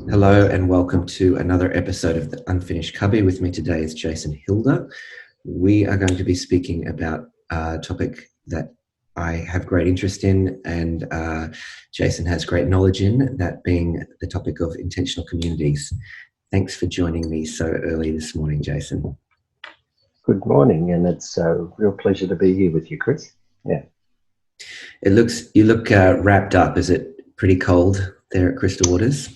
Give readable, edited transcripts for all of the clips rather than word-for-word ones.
Hello and welcome to another episode of the Unfinished Cubby. With me today is Jason Hilder. We are going to be speaking about a topic that I have great interest in and Jason has great knowledge in, that being the topic of intentional communities. Thanks for joining me so early this morning, Jason. Good morning, and it's a real pleasure to be here with you, Kris. Yeah. You look wrapped up. Is it pretty cold there at Crystal Waters?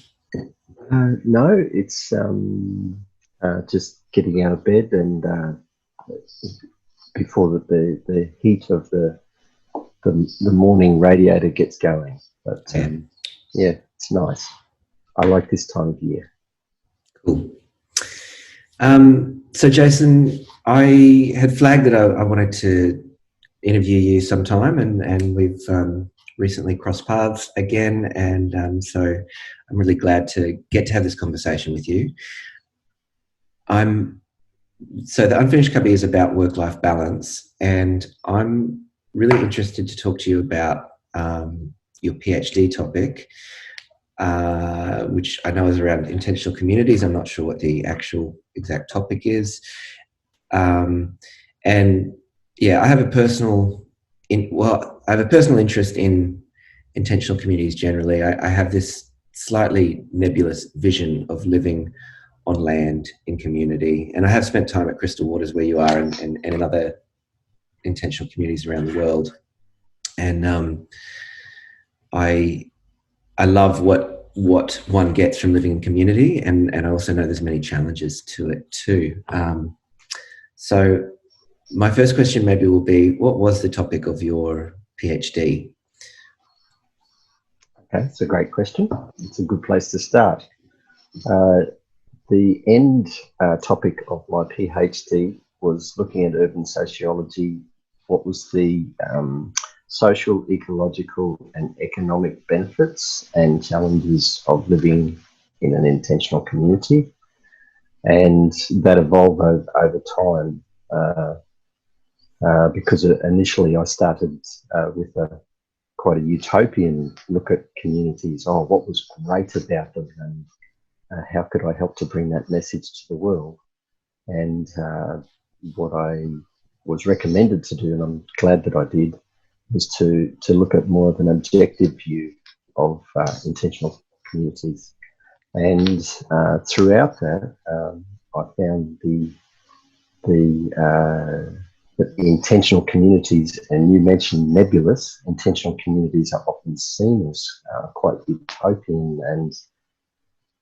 No, it's just getting out of bed and before the heat of the morning radiator gets going. But yeah, it's nice. I like this time of year. Cool. So, Jason, I had flagged that I wanted to interview you sometime, and we've recently crossed paths again, and so I'm really glad to get to have this conversation with you. So the Unfinished Cubby is about work-life balance, and I'm really interested to talk to you about your PhD topic, which I know is around intentional communities. I'm not sure what the actual exact topic is. And yeah, I have a personal interest in intentional communities generally. I have this slightly nebulous vision of living on land in community, and I have spent time at Crystal Waters where you are, and in other intentional communities around the world. And I love what one gets from living in community, and I also know there's many challenges to it too. So my first question maybe will be, what was the topic of your PhD? Okay, it's a great question. It's a good place to start. The end topic of my PhD was looking at urban sociology. What was the social, ecological and economic benefits and challenges of living in an intentional community? And that evolved over time because initially I started with quite a utopian look at communities. Oh, what was great about them, and how could I help to bring that message to the world? And what I was recommended to do, and I'm glad that I did, was to look at more of an objective view of intentional communities. And throughout that, I found the intentional communities, and you mentioned nebulous, intentional communities are often seen as quite utopian and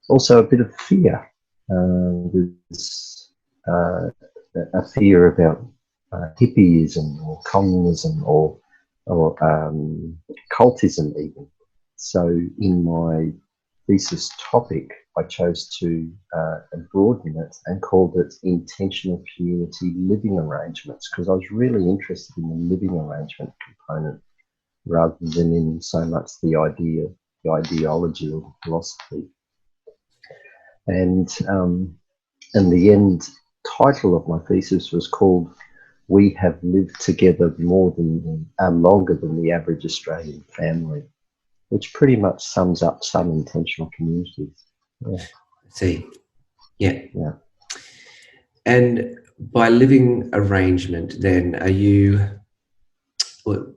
also a bit of fear. There's a fear about hippieism or communism or cultism even. So in my thesis topic, I chose to broaden it and called it intentional community living arrangements, because I was really interested in the living arrangement component rather than in so much the ideology or philosophy. And the end title of my thesis was called "We Have Lived Together Longer Than the Average Australian Family," which pretty much sums up some intentional communities. Yeah. See, yeah. And by living arrangement, then, are you? What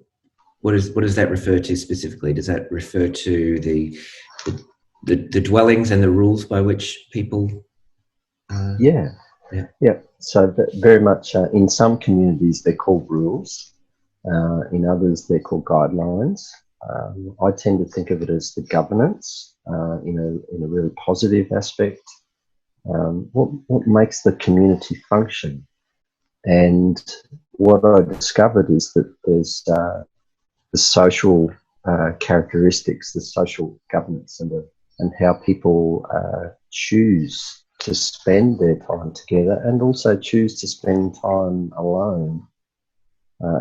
does that refer to specifically? Does that refer to the dwellings and the rules by which people? Yeah. So very much in some communities they're called rules. In others they're called guidelines. I tend to think of it as the governance in a really positive aspect. What makes the community function? And what I discovered is that there's the social characteristics, the social governance, and how people choose to spend their time together and also choose to spend time alone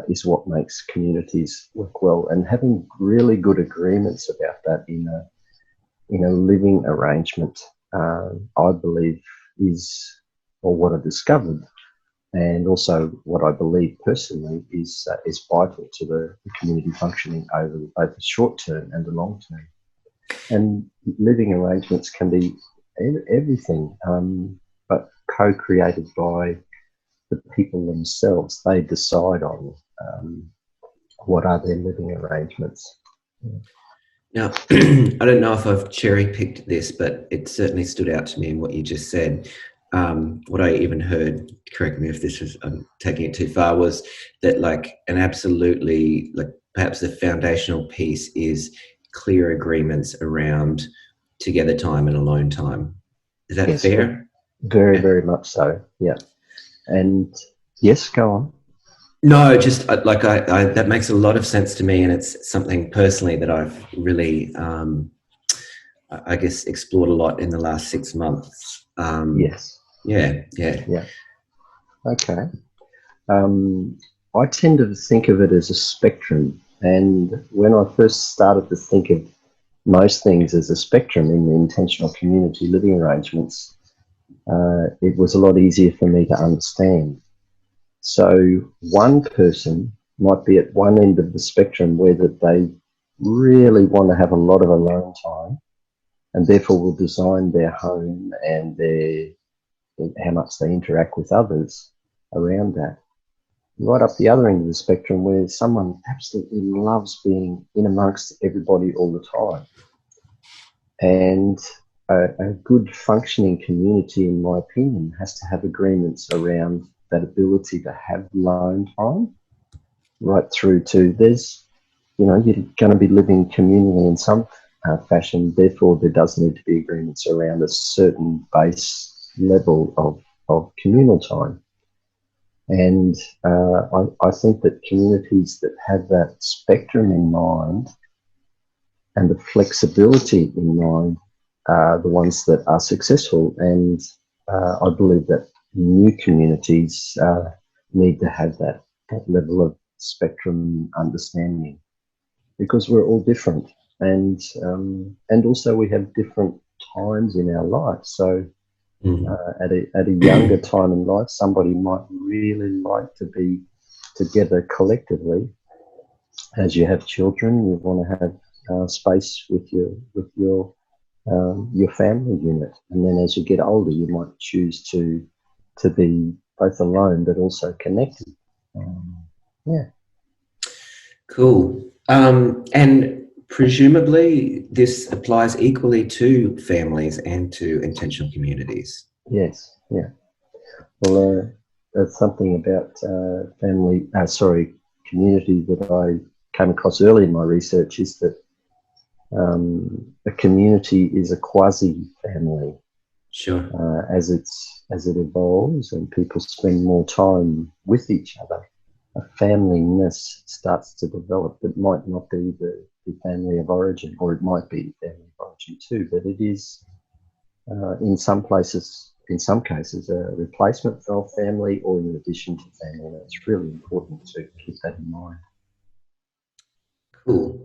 is what makes communities work well. And having really good agreements about that in a living arrangement, I believe or what I discovered, and also what I believe personally is vital to the community functioning over both the short term and the long term. And living arrangements can be everything, but co-created by the people themselves. They decide on what are their living arrangements. Now, I don't know if I've cherry-picked this, but it certainly stood out to me in what you just said. What I even heard, correct me if this is I'm taking it too far, was that like an absolutely, like perhaps the foundational piece is clear agreements around together time and alone time. Is that Yes, fair? very, Yeah. very much so. Yeah. And yes, go on. No, just like I that makes a lot of sense to me, and it's something personally that I've really, I guess, explored a lot in the last 6 months. Yes. Yeah. Okay. I tend to think of it as a spectrum, and when I first started to think of most things as a spectrum in the intentional community living arrangements, it was a lot easier for me to understand. So one person might be at one end of the spectrum where that they really want to have a lot of alone time, and therefore will design their home and how much they interact with others around that. Right up the other end of the spectrum where someone absolutely loves being in amongst everybody all the time. And a good functioning community, in my opinion, has to have agreements around that ability to have alone time, right through to you're going to be living communally in some fashion, therefore there does need to be agreements around a certain base level of communal time. And I think that communities that have that spectrum in mind and the flexibility in mind are the ones that are successful. And I believe that new communities need to have that level of spectrum understanding, because we're all different, and also we have different times in our life. So at a younger time in life, somebody might really like to be together collectively. As you have children, you want to have space with your family unit, and then as you get older, you might choose to be both alone but also connected. Yeah. Cool. And presumably this applies equally to families and to intentional communities. Yes. Yeah. Well, that's something about community that I came across early in my research, is that a community is a quasi-family. Sure. As it evolves and people spend more time with each other, a familyness starts to develop. It might not be the family of origin, or it might be the family of origin too, but it is in some cases, a replacement for family or in addition to family. And it's really important to keep that in mind. Cool.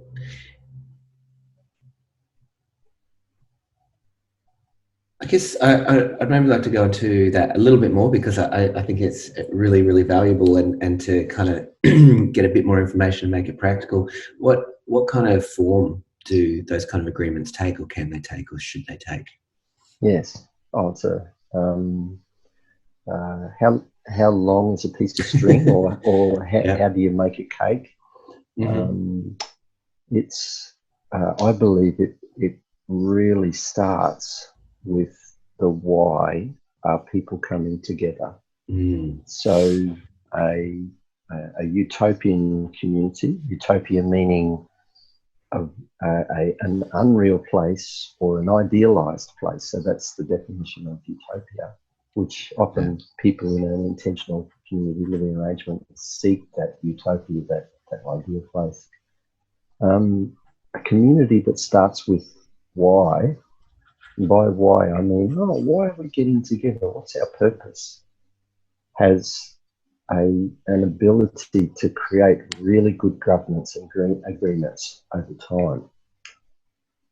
I guess I'd maybe like to go into that a little bit more, because I think it's really, really valuable, and to kind of get a bit more information and make it practical. What kind of form do those kind of agreements take, or can they take, or should they take? Yes. Oh, it's a how long is a piece of string, or how do you make a cake? Mm-hmm. I believe it really starts with the why are people coming together. So a utopian community, utopia meaning an unreal place or an idealized place. So that's the definition of utopia, which often people in an intentional community living arrangement seek that utopia, that ideal place. A community that starts with why, and by why I mean, why are we getting together? What's our purpose? Has an ability to create really good governance and agreements over time.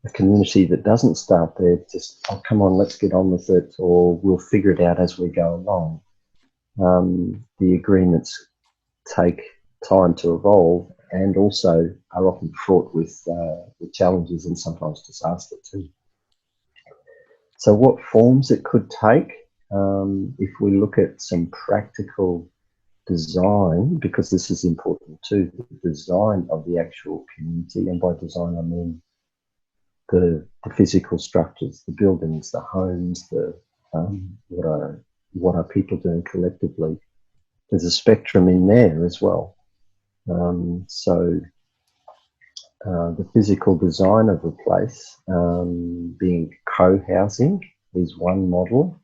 A community that doesn't start there, just, come on, let's get on with it, or we'll figure it out as we go along. The agreements take time to evolve, and also are often fraught with challenges and sometimes disaster too. So what forms it could take, if we look at some practical design, because this is important too, the design of the actual community, and by design I mean the physical structures, the buildings, the homes, the what are people doing collectively. There's a spectrum in there as well. So the physical design of a place, being co-housing, is one model.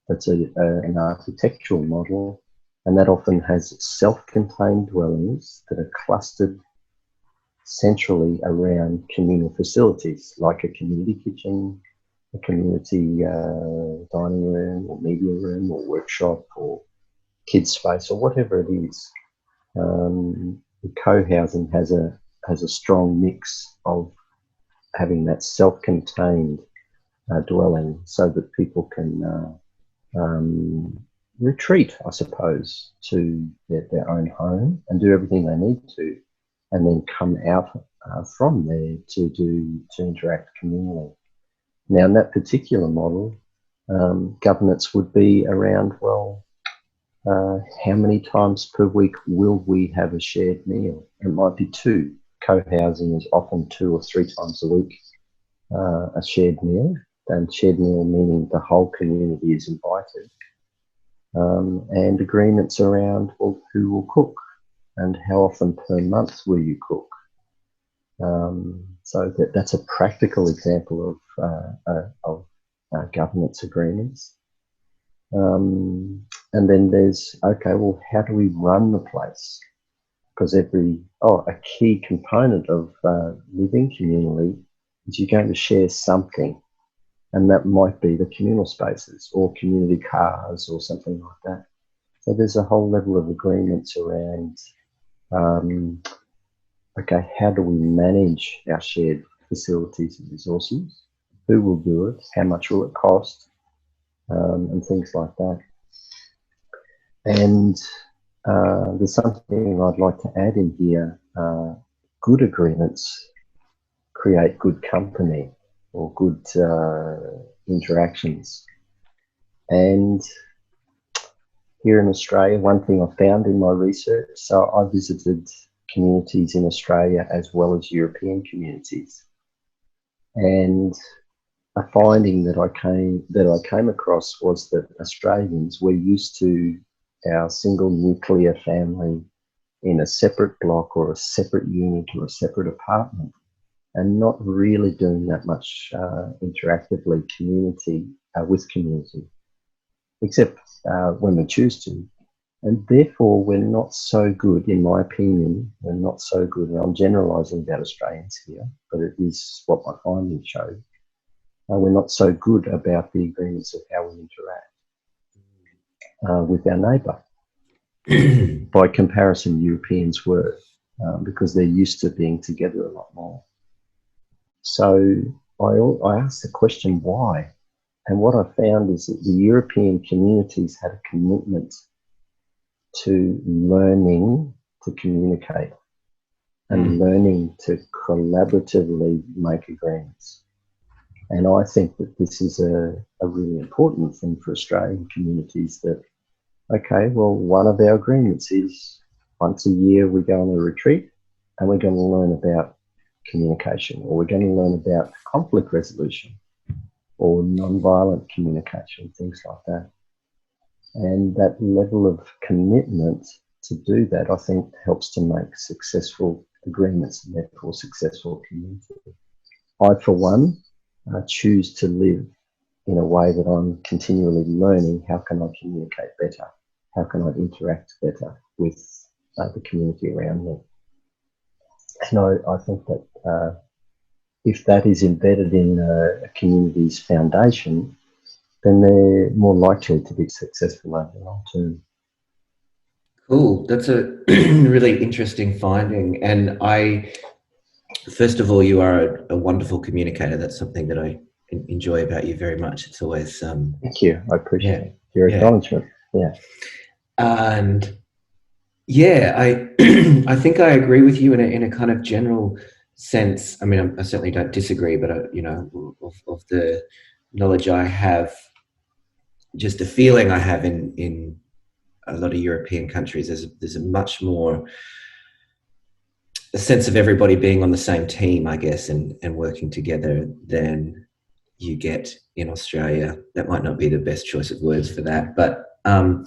That's an architectural model, and that often has self-contained dwellings that are clustered centrally around communal facilities, like a community kitchen, a community dining room or media room or workshop or kids space or whatever it is. The co-housing has a strong mix of having that self-contained dwelling so that people can retreat, I suppose, to their own home and do everything they need to, and then come out from there to interact communally. Now, in that particular model, governance would be around, well, how many times per week will we have a shared meal? It might be two. Co-housing is often 2 or 3 times a week a shared meal, and shared meal meaning the whole community is invited. And agreements around, well, who will cook and how often per month will you cook? So that's a practical example of governance agreements. And then there's, okay, well, how do we run the place? Because a key component of living communally is you're going to share something, and that might be the communal spaces or community cars or something like that. So there's a whole level of agreements around, okay, how do we manage our shared facilities and resources? Who will do it? How much will it cost? And things like that. And there's something I'd like to add in here. Good agreements create good company or good interactions. And here in Australia, one thing I found in my research, so I visited communities in Australia as well as European communities, and a finding that I came across was that Australians were used to our single nuclear family in a separate block or a separate unit or a separate apartment, and not really doing that much interactively with community, except when we choose to. And therefore, we're not so good, in my opinion, we're not so good, and I'm generalising about Australians here, but it is what my findings show. We're not so good about the agreements of how we interact with our neighbour. By comparison, Europeans were, because they're used to being together a lot more. So I asked the question, why? And what I found is that the European communities had a commitment to learning to communicate and learning to collaboratively make agreements. And I think that this is a really important thing for Australian communities, that, okay, well, one of our agreements is once a year we go on a retreat and we're going to learn about communication, or we're going to learn about conflict resolution or non-violent communication, things like that. And that level of commitment to do that, I think, helps to make successful agreements and therefore successful community. I, for one, choose to live in a way that I'm continually learning how can I communicate better, how can I interact better with the community around me. And I think that if that is embedded in a community's foundation, then they're more likely to be successful over the long term. Cool. That's a really interesting finding. And first of all, you are a wonderful communicator. That's something that I enjoy about you very much. It's always... Thank you. I appreciate your acknowledgement. Yeah. And Yeah, I I think I agree with you in a kind of general sense. I mean, I certainly don't disagree, but you know, of the knowledge I have, just a feeling I have in a lot of European countries, there's a much more a sense of everybody being on the same team, I guess, and working together than you get in Australia. That might not be the best choice of words for that, but I'm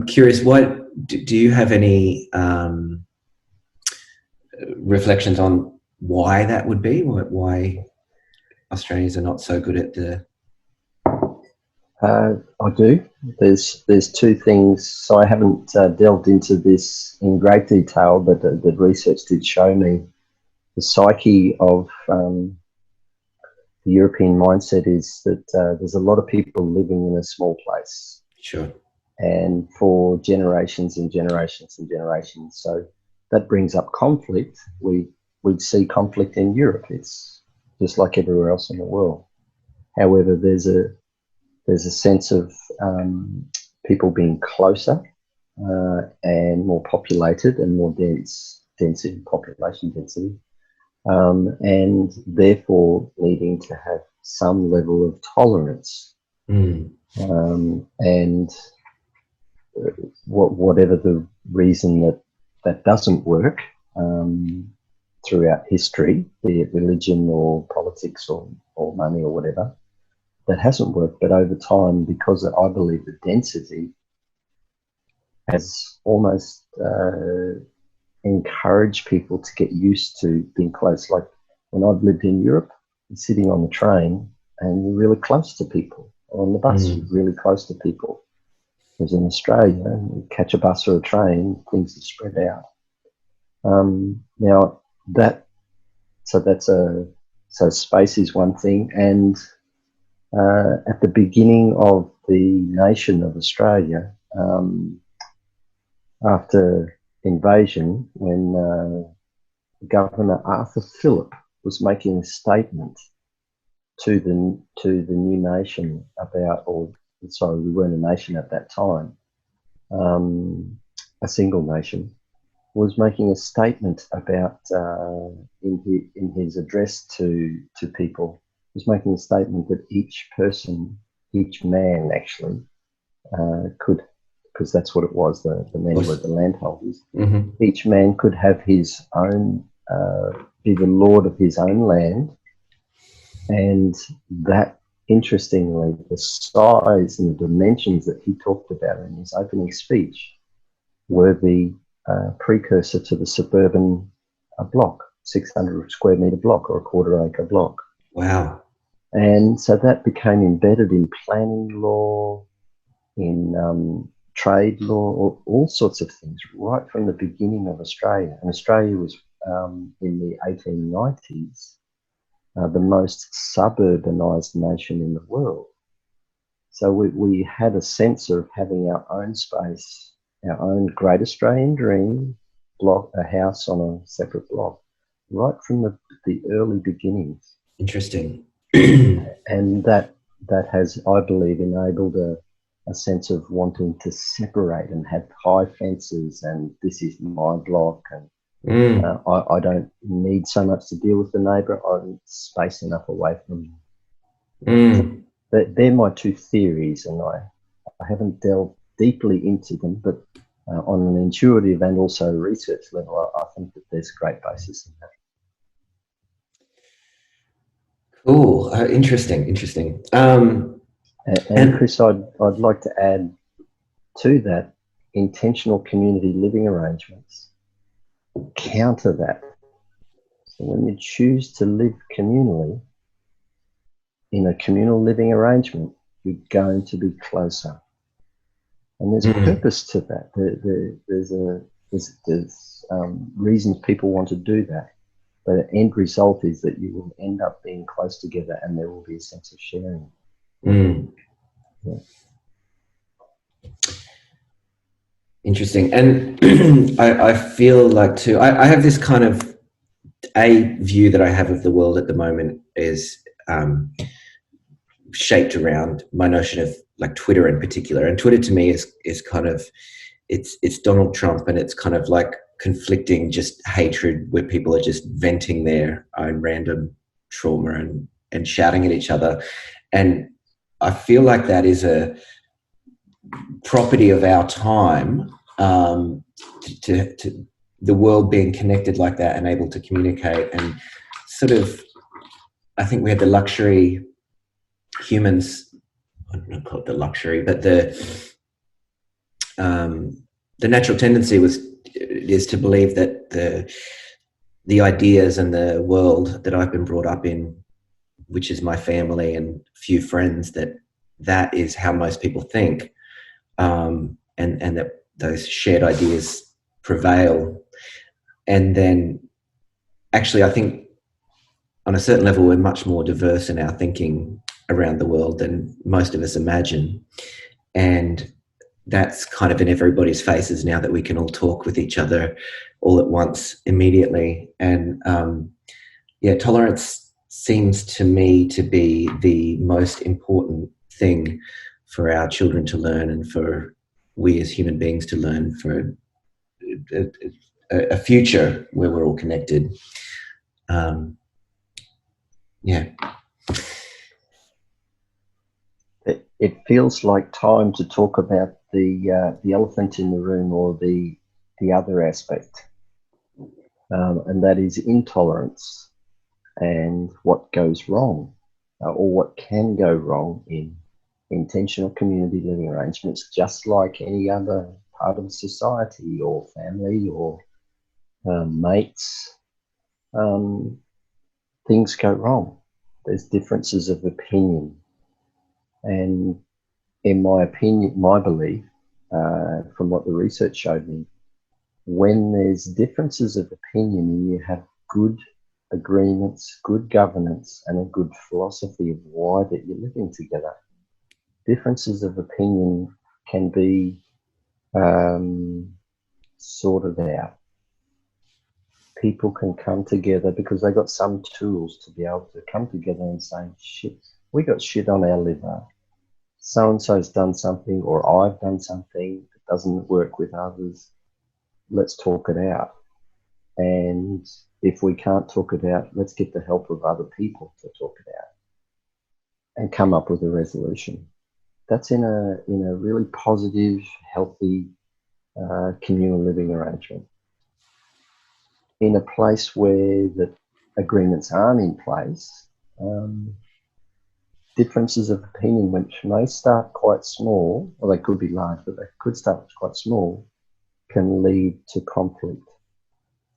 curious. What do you have any reflections on why that would be? Why Australians are not so good at the? I do. There's two things. So I haven't delved into this in great detail, but the research did show me the psyche of the European mindset is that there's a lot of people living in a small place. Sure. And for generations and generations and generations. So that brings up conflict. We'd see conflict in Europe. It's just like everywhere else in the world. However, there's a sense of people being closer and more populated and more population density, and therefore needing to have some level of tolerance. And whatever the reason that doesn't work throughout history, be it religion or politics or money or whatever, that hasn't worked. But over time, because I believe the density has almost encouraged people to get used to being close. Like when I've lived in Europe, sitting on the train and you're really close to people, or on the bus, you're really close to people. Whereas in Australia, you catch a bus or a train, things are spread out. Now so space is one thing, and at the beginning of the nation of Australia, after invasion, when Governor Arthur Phillip was making a statement to the new nation about, we weren't a nation at that time, a single nation, was making a statement about in his address to people, was making a statement that each person, each man actually could, because that's what it was, the men were the landholders, each man could have his own, be the lord of his own land. And that, interestingly, the size and the dimensions that he talked about in his opening speech were the precursor to the suburban block, 600 square metre block or a quarter acre block. Wow. And so that became embedded in planning law, in trade law, all sorts of things, right from the beginning of Australia. And Australia was, in the 1890s, the most suburbanised nation in the world. So we had a sense of having our own space, our own great Australian dream block, a house on a separate block, right from the early beginnings. Interesting. And that has, I believe, enabled a sense of wanting to separate and have high fences, and this is my block, and I don't need so much to deal with the neighbour. I'm space enough away from them. They're my two theories, and I haven't delved deeply into them, but on an intuitive and also research level, I think that there's a great basis in that. Cool. Interesting. And Kris, I'd like to add to that, intentional community living arrangements counter that. So when you choose to live communally in a communal living arrangement, you're going to be closer. And there's a purpose to that. There's reasons people want to do that. But the end result is that you will end up being close together, and there will be a sense of sharing. Yeah. Interesting. And I feel like too, I have this kind of a view that I have of the world at the moment is shaped around my notion of like Twitter in particular. And Twitter to me is kind of it's Donald Trump, and it's kind of like conflicting just hatred where people are just venting their own random trauma and shouting at each other. And I feel like that is a property of our time, to the world being connected like that and able to communicate. And sort of, I think we had the luxury, humans, I don't know, call it the luxury, but the natural tendency is to believe that the ideas and the world that I've been brought up in, which is my family and few friends, that is how most people think, and that those shared ideas prevail. And then actually I think on a certain level we're much more diverse in our thinking around the world than most of us imagine. And that's kind of in everybody's faces now that we can all talk with each other all at once immediately. And tolerance seems to me to be the most important thing for our children to learn, and for we as human beings to learn, for a future where we're all connected. It feels like time to talk about the elephant in the room, or the other aspect, and that is intolerance and what goes wrong, or what can go wrong in intentional community living arrangements, just like any other part of society or family or mates. Things go wrong. There's differences of opinion. And in my opinion, my belief, from what the research showed me, when there's differences of opinion and you have good agreements, good governance, and a good philosophy of why that you're living together, differences of opinion can be sorted out. People can come together because they got some tools to be able to come together and say, shit, we got shit on our liver. So-and-so's done something, or I've done something that doesn't work with others. Let's talk it out. And if we can't talk it out, let's get the help of other people to talk it out and come up with a resolution. That's in a really positive, healthy communal living arrangement. In a place where the agreements aren't in place, differences of opinion, which may start quite small, or they could be large, but they could start quite small, can lead to conflict.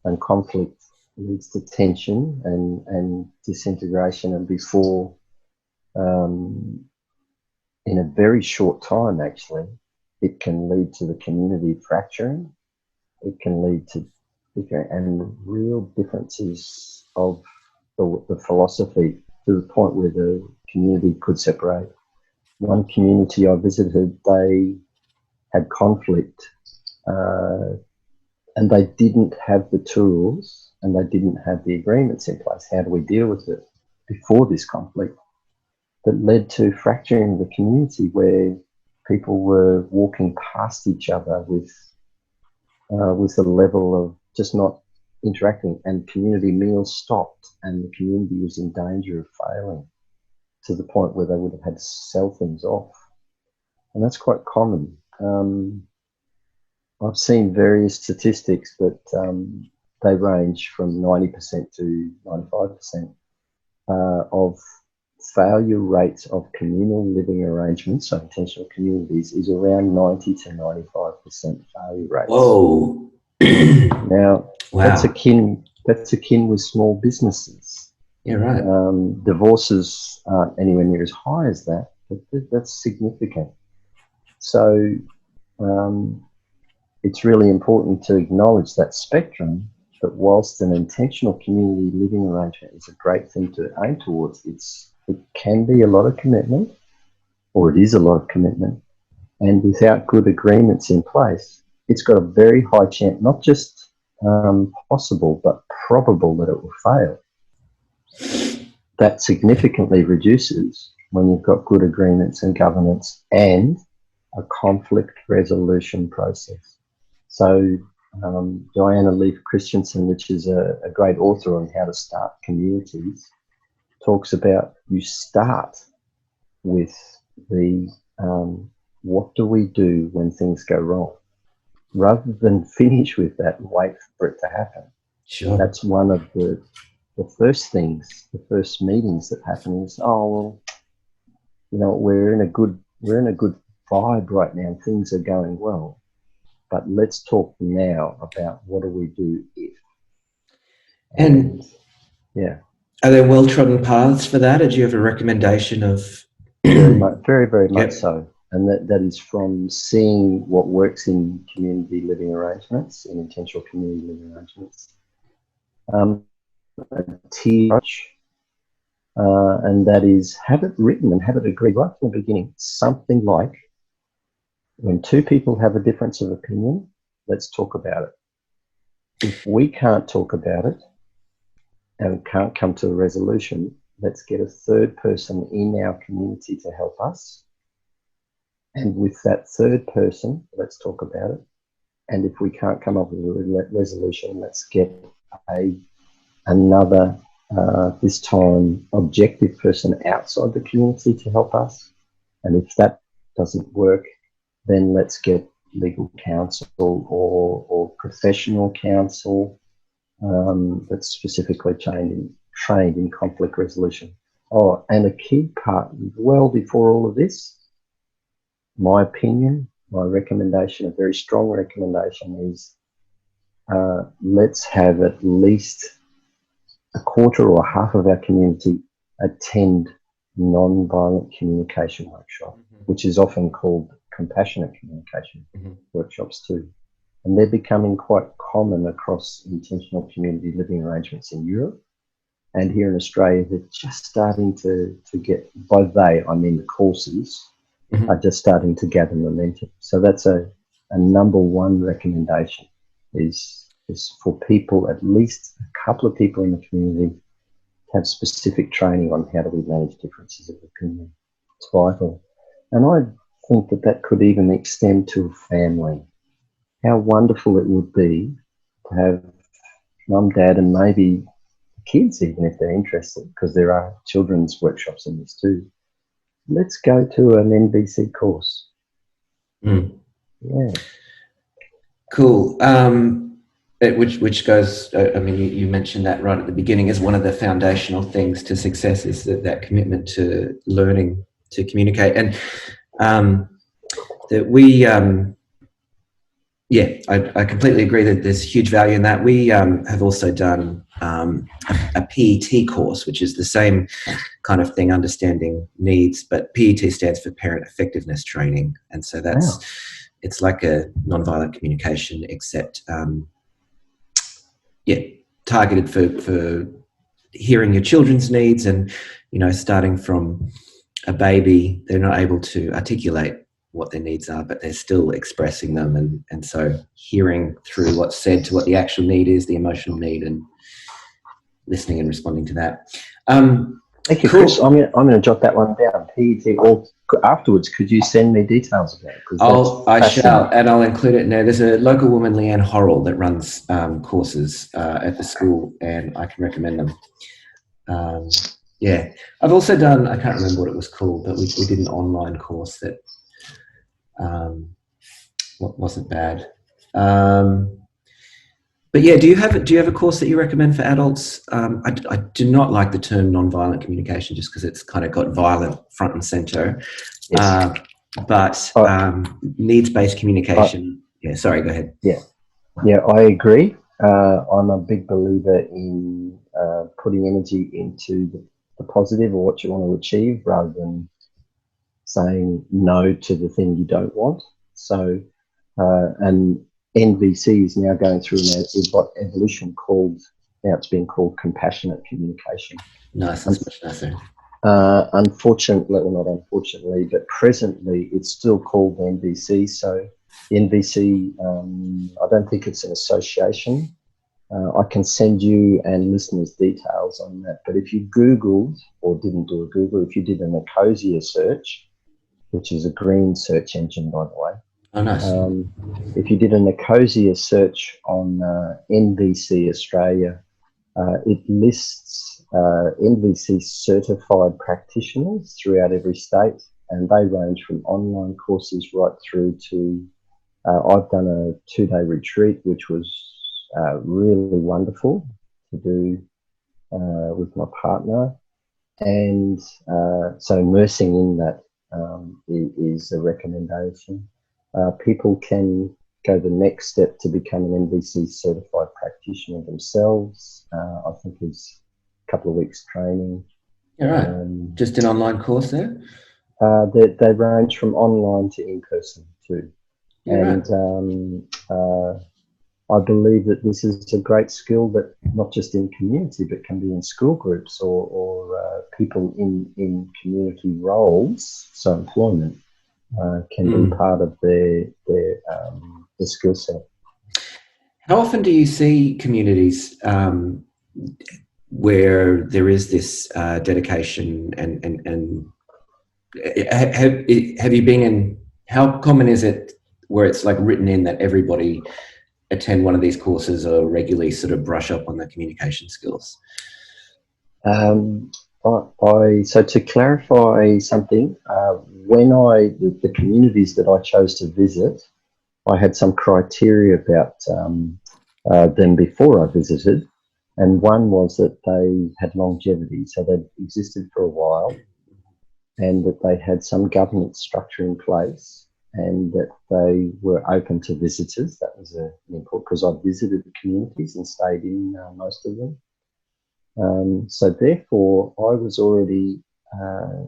And conflict leads to tension and disintegration. And before, in a very short time, actually, it can lead to the community fracturing. It can lead to real differences of the philosophy, to the point where the community could separate. One community I visited, they had conflict, and they didn't have the tools, and they didn't have the agreements in place. How do we deal with it before this conflict? That led to fracturing the community, where people were walking past each other with a level of just not interacting, and community meals stopped, and the community was in danger of failing, to the point where they would have had to sell things off. And that's quite common. I've seen various statistics, but they range from 90% to 95% of failure rates of communal living arrangements, so intentional communities, is around 90 to 95% failure rates. Whoa. Now, wow. That's akin with small businesses. Yeah, right. Divorces aren't anywhere near as high as that, but that's significant. So it's really important to acknowledge that spectrum, that whilst an intentional community living arrangement is a great thing to aim towards, it can be a lot of commitment, or it is a lot of commitment, and without good agreements in place, it's got a very high chance, not just possible, but probable, that it will fail. That significantly reduces when you've got good agreements and governance and a conflict resolution process. So Diana Leaf Christensen, which is a great author on how to start communities, talks about you start with the what do we do when things go wrong, rather than finish with that and wait for it to happen. Sure. That's one of the first things, the first meetings that happen is, oh, well, you know, we're in a good vibe right now, things are going well, but let's talk now about what do we do if. And yeah, are there well-trodden paths for that? Or do you have a recommendation of? Very much Yep. so. And that is from seeing what works in community living arrangements, in intentional community living arrangements. A tier approach, and that is have it written and have it agreed right from the beginning. Something like, when two people have a difference of opinion, let's talk about it. If we can't talk about it and can't come to a resolution, let's get a third person in our community to help us. And with that third person, let's talk about it. And if we can't come up with a resolution, let's get another, this time, objective person outside the community to help us. And if that doesn't work, then let's get legal counsel or professional counsel that's specifically trained in conflict resolution. Oh, and a key part, well before all of this, my opinion, my recommendation, a very strong recommendation is let's have at least a quarter or half of our community attend non-violent communication workshop, which is often called compassionate communication workshops too. And they're becoming quite common across intentional community living arrangements in Europe. And here in Australia, they're just starting to get, by they, I mean the courses, are just starting to gather momentum. So that's a number one recommendation is for people, at least a couple of people in the community, to have specific training on how do we manage differences of opinion. It's vital. And I think that could even extend to a family. How wonderful it would be to have mum, dad, and maybe kids, even if they're interested, because there are children's workshops in this too. Let's go to an NVC course. Yeah. Cool. Which goes, I mean, you mentioned that right at the beginning as one of the foundational things to success is that commitment to learning to communicate. And that we, I completely agree that there's huge value in that. We have also done a PET course, which is the same kind of thing, understanding needs, but PET stands for Parent Effectiveness Training. And so that's, it's like a nonviolent communication, except, targeted for hearing your children's needs. And, you know, starting from a baby, they're not able to articulate what their needs are, but they're still expressing them. And so hearing through what's said to what the actual need is, the emotional need, and listening and responding to that. Thank you, cool. Kris. I'm going to jot that one down. PET, or afterwards, could you send me details of that? I shall, and I'll include it in there. There's a local woman, Leanne Horrell, that runs courses at the school, and I can recommend them. I've also done, I can't remember what it was called, but we did an online course that wasn't bad. But yeah, do you have a course that you recommend for adults? I do not like the term nonviolent communication just because it's kind of got violent front and center. Yes. But needs-based communication. Sorry, go ahead. Yeah, I agree. I'm a big believer in putting energy into the positive or what you want to achieve rather than saying no to the thing you don't want. So, and NVC is now going through an evolution called, now it's being called compassionate communication. Nice, that's much nicer. Unfortunately, well, not unfortunately, but presently it's still called NVC. So NVC, I don't think it's an association. I can send you and listeners details on that. But if you Googled, or didn't do a Google, if you did an Ecosia search, which is a green search engine, by the way, Oh, nice. If you did an Ecosia search on NVC Australia, it lists NVC certified practitioners throughout every state, and they range from online courses right through to, I've done a 2-day retreat, which was really wonderful to do with my partner. And so immersing in that is a recommendation. People can go the next step to become an NVC certified practitioner themselves. I think it's a couple of weeks training. Yeah, right. Just an online course there? They range from online to in-person too. Yeah, and right. I believe that this is a great skill that not just in community, but can be in school groups or people in community roles. So employment can be part of their skill set. How often do you see communities where there is this dedication and have you been in? How common is it where it's like written in that everybody attend one of these courses or regularly sort of brush up on their communication skills? So to clarify something, when the communities that I chose to visit, I had some criteria about them before I visited, and one was that they had longevity, so they'd existed for a while, and that they had some governance structure in place, and that they were open to visitors. That was important, because I visited the communities and stayed in most of them. So therefore, I was already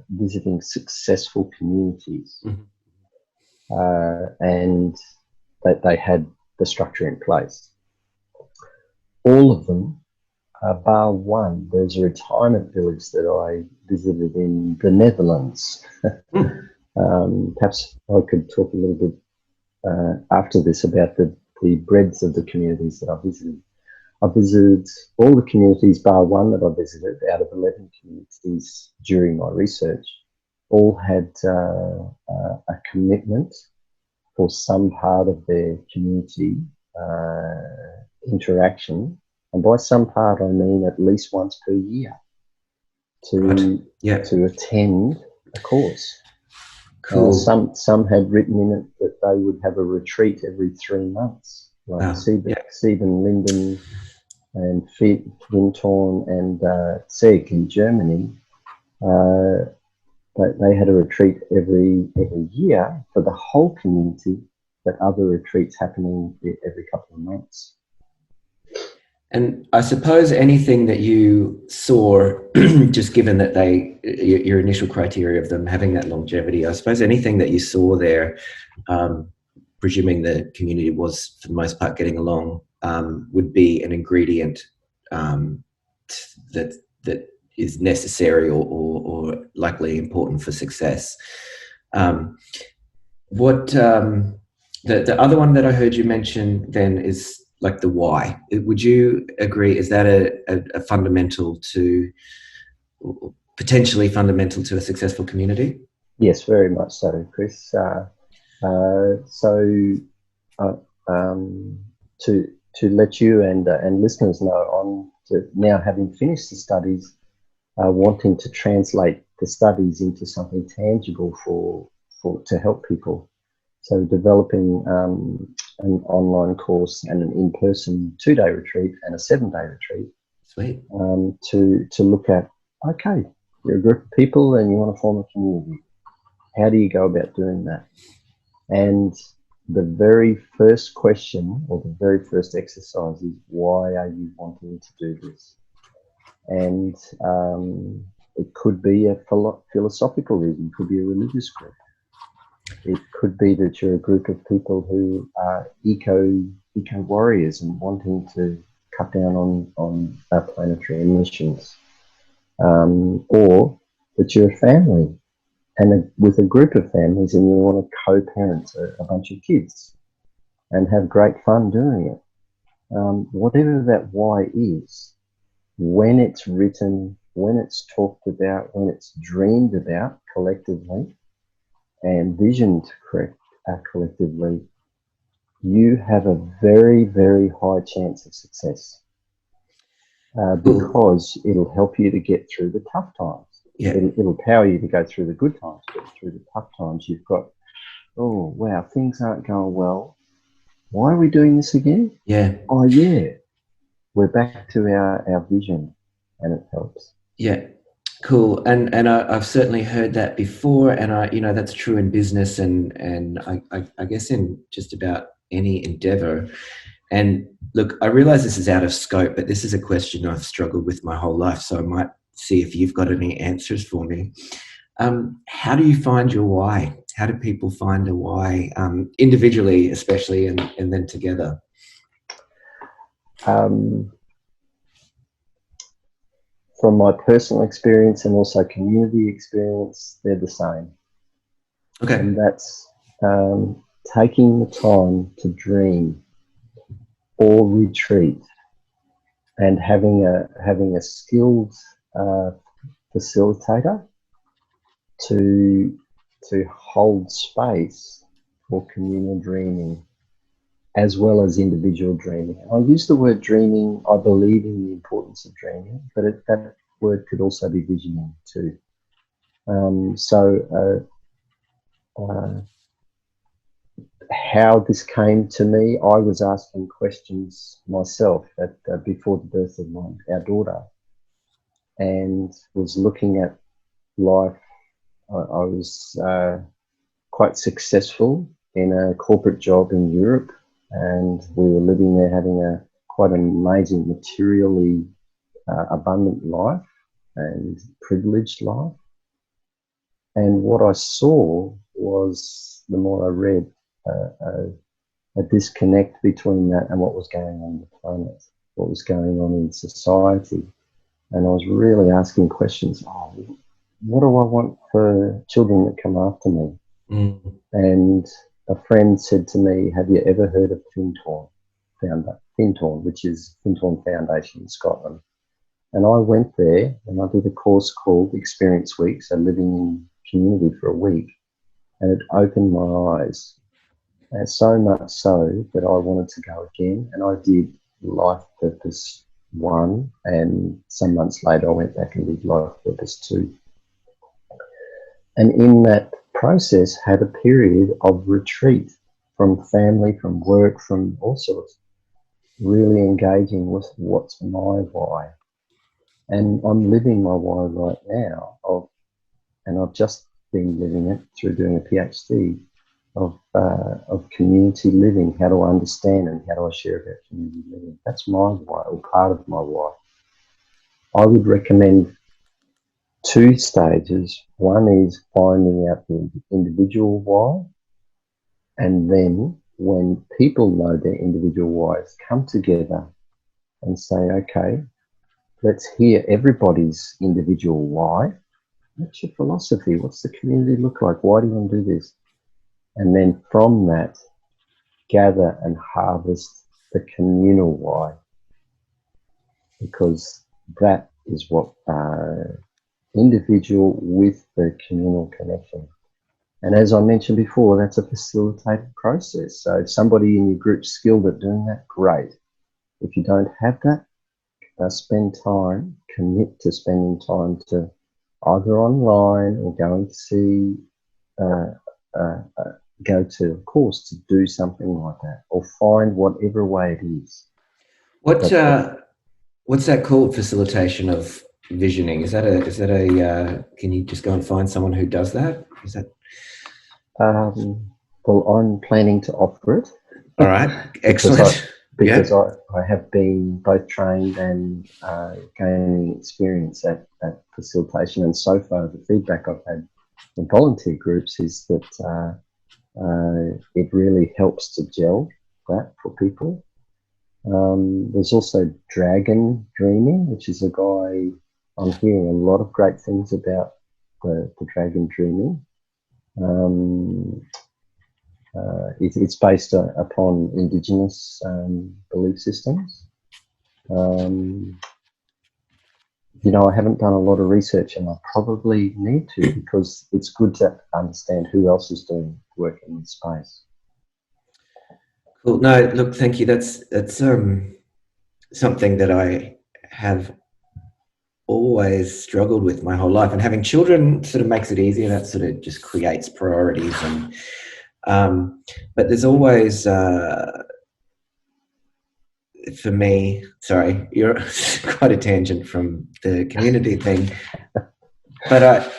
visiting successful communities, and that they had the structure in place. All of them, bar one, there's a retirement village that I visited in the Netherlands. Perhaps I could talk a little bit after this about the breadth of the communities that I visited. I visited all the communities bar one that I visited out of 11 communities during my research. All had a commitment for some part of their community interaction. And by some part, I mean at least once per year to attend a course. Cool. Some had written in it that they would have a retreat every 3 months, like Sieben, Linden, and Wintorn and Zeg in Germany. They had a retreat every year for the whole community, but other retreats happening every couple of months. And I suppose anything that you saw, just given that your initial criteria of them having that longevity, I suppose anything that you saw there, presuming the community was for the most part getting along, would be an ingredient that is necessary or likely important for success. The other one that I heard you mention then is like the why. Would you agree? Is that a fundamental to, potentially fundamental to a successful community? Yes, very much so, Kris. To let you and listeners know, on to now having finished the studies, wanting to translate the studies into something tangible to help people. So developing an online course and an in-person 2-day retreat and a 7-day retreat. Sweet. To look at, okay, you're a group of people and you want to form a community. How do you go about doing that? And the very first question or the very first exercise is, why are you wanting to do this? And it could be a philosophical reason, it could be a religious group. It could be that you're a group of people who are eco warriors and wanting to cut down on our planetary emissions, or that you're a family and with a group of families and you want to co-parent a bunch of kids and have great fun doing it. Whatever that why is, when it's written, when it's talked about, when it's dreamed about collectively and visioned collectively, you have a very, very high chance of success because it'll help you to get through the tough times. Yeah. It'll empower you to go through the good times, but through the tough times, you've got, oh, wow, things aren't going well. Why are we doing this again? Yeah. Oh, yeah. We're back to our vision, and it helps. Yeah. Cool. And I've certainly heard that before, and that's true in business and I guess in just about any endeavor. And look, I realize this is out of scope, but this is a question I've struggled with my whole life, so I might see if you've got any answers for me. How do you find your why? How do people find a why, individually especially, and then together? From my personal experience and also community experience, they're the same. Okay. And that's taking the time to dream or retreat, and having a skilled facilitator to hold space for communal dreaming as well as individual dreaming. I use the word dreaming. I believe in the importance of dreaming, but that word could also be visioning too. How this came to me, I was asking questions myself before the birth of our daughter, and was looking at life. I was quite successful in a corporate job in Europe, and we were living there, having quite an amazing, materially abundant life and privileged life. And what I saw was, the more I read, a disconnect between that and what was going on the planet, what was going on in society. And I was really asking questions. What do I want for children that come after me? And a friend said to me, have you ever heard of Fintorn, which is Fintorn Foundation in Scotland? And I went there and I did a course called Experience Week, so living in community for a week, and it opened my eyes. And so much so that I wanted to go again, and I did Life Purpose 1, and some months later I went back and did Life Purpose 2. And in that process had a period of retreat from family, from work, from all sorts, really engaging with what's my why. And I'm living my why right now, and I've just been living it through doing a PhD of community living. How do I understand and how do I share about community living? That's my why, or part of my why. I would recommend 2 stages. One is finding out the individual why, and then when people know their individual whys, come together and say, okay, let's hear everybody's individual why. What's your philosophy? What's the community look like? Why do you want to do this? And then from that, gather and harvest the communal why, because that is what individual with the communal connection. And as I mentioned before, that's a facilitated process. So if somebody in your group's skilled at doing that, great. If you don't have that, spend time, commit to spending time to either online or going to see, go to a course to do something like that, or find whatever way it is. What's that called? Facilitation of visioning? Is that a? Can you just go and find someone who does that? Is that? Well, I'm planning to offer it. All right, excellent. Because I have been both trained and gaining experience at facilitation, and so far the feedback I've had in volunteer groups is that it really helps to gel that for people. There's also dragon dreaming, which is a guy, I'm hearing a lot of great things about the dragon dreaming. It's based upon Indigenous belief systems. I haven't done a lot of research, and I probably need to, because it's good to understand who else is doing work in this space. Cool. No, look, thank you. That's something that I have always struggled with my whole life, and having children sort of makes it easier. That sort of just creates priorities, and but there's always for me, sorry, you're quite a tangent from the community thing, but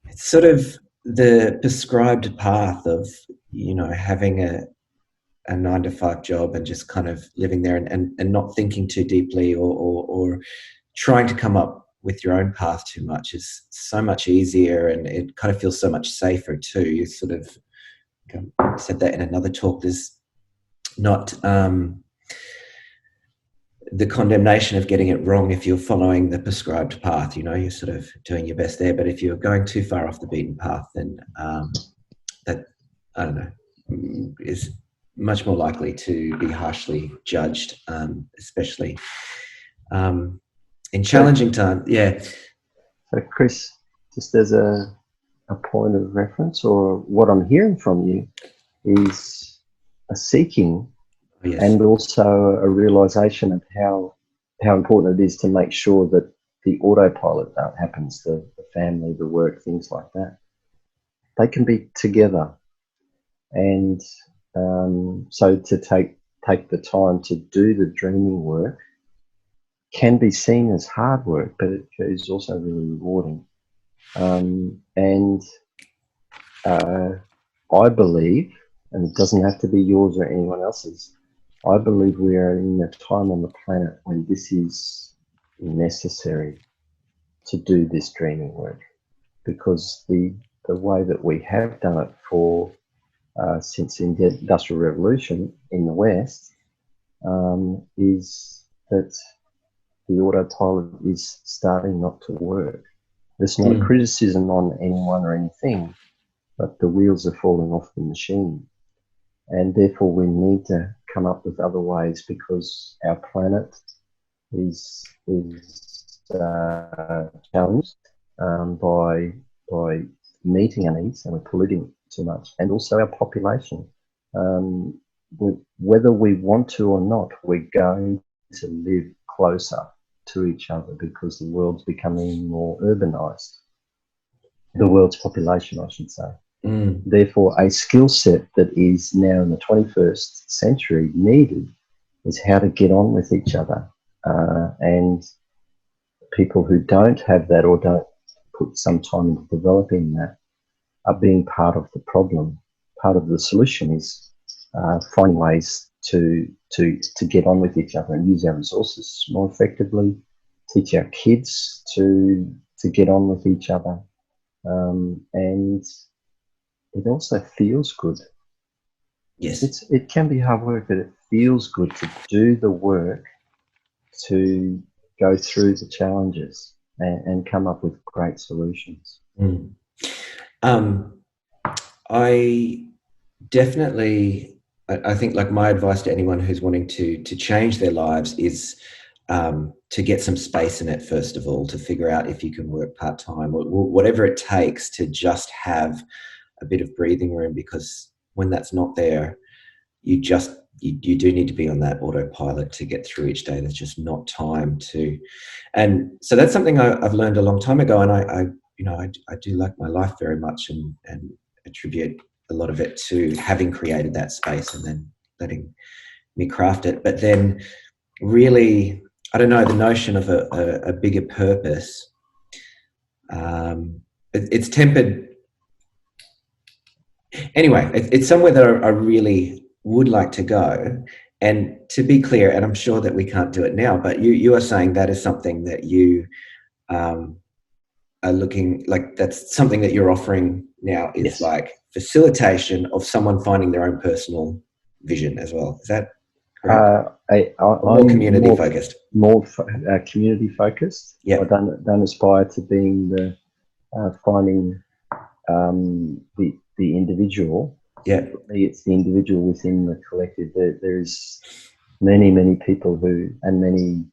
it's sort of the prescribed path of, having a 9-to-5 job and just kind of living there and not thinking too deeply or trying to come up with your own path too much is so much easier, and it kind of feels so much safer too. You sort of said that in another talk. There's not the condemnation of getting it wrong if you're following the prescribed path. You're sort of doing your best there, but if you're going too far off the beaten path, then that, I don't know, is much more likely to be harshly judged, especially in challenging times. Yeah. So, Kris, just as a point of reference, or what I'm hearing from you is a seeking, yes, and also a realization of how important it is to make sure that the autopilot happens, the family, the work, things like that. They can be together. And so to take the time to do the dreaming work can be seen as hard work, but it is also really rewarding. And I believe, and it doesn't have to be yours or anyone else's, I believe we are in a time on the planet when this is necessary to do this dreaming work, because the way that we have done it for since the Industrial Revolution in the West is that the autopilot is starting not to work. It's not a criticism on anyone or anything, but the wheels are falling off the machine. And therefore we need to come up with other ways, because our planet is challenged by meeting our needs, and we're polluting too much, and also our population. Whether we want to or not, we're going to live closer to each other, because the world's becoming more urbanized. The world's population, I should say. Therefore, a skill set that is now in the 21st century needed is how to get on with each other. And people who don't have that, or don't put some time into developing that, are being part of the problem. Part of the solution is finding ways to get on with each other and use our resources more effectively, teach our kids to get on with each other. And it also feels good. Yes. It can be hard work, but it feels good to do the work, to go through the challenges and come up with great solutions. I definitely, I think, like, my advice to anyone who's wanting to change their lives is to get some space in it, first of all, to figure out if you can work part-time, or whatever it takes to just have a bit of breathing room, because when that's not there, you do need to be on that autopilot to get through each day. There's just not time to, and so that's something I've learned a long time ago, and I do like my life very much, and attribute a lot of it to having created that space and then letting me craft it. But then really, I don't know, the notion of a bigger purpose, it's tempered. Anyway, it's somewhere that I really would like to go. And to be clear, and I'm sure that we can't do it now, but you are saying that is something that you are looking, like, that's something that you're offering now, is yes, like facilitation of someone finding their own personal vision as well. Is that correct? More community focused. More community focused. Yeah. I don't aspire to being the finding the individual. Yeah. For me, it's the individual within the collective. There's many people who, and many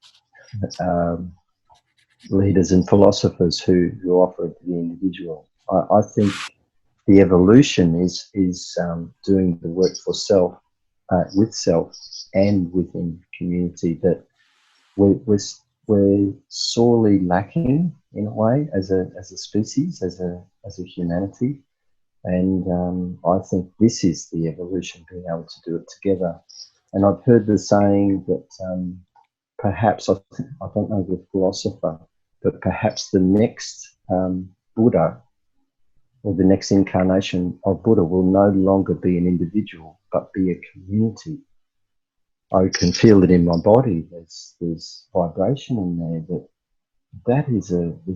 leaders and philosophers who offer it to the individual. I think the evolution is doing the work for self, with self and within community that we're sorely lacking in a way as a species, as a humanity. And I think this is the evolution, being able to do it together. And I've heard the saying that perhaps, I don't know the philosopher, but perhaps the next Buddha, or the next incarnation of Buddha, will no longer be an individual, but be a community. I can feel it in my body. There's vibration in there that is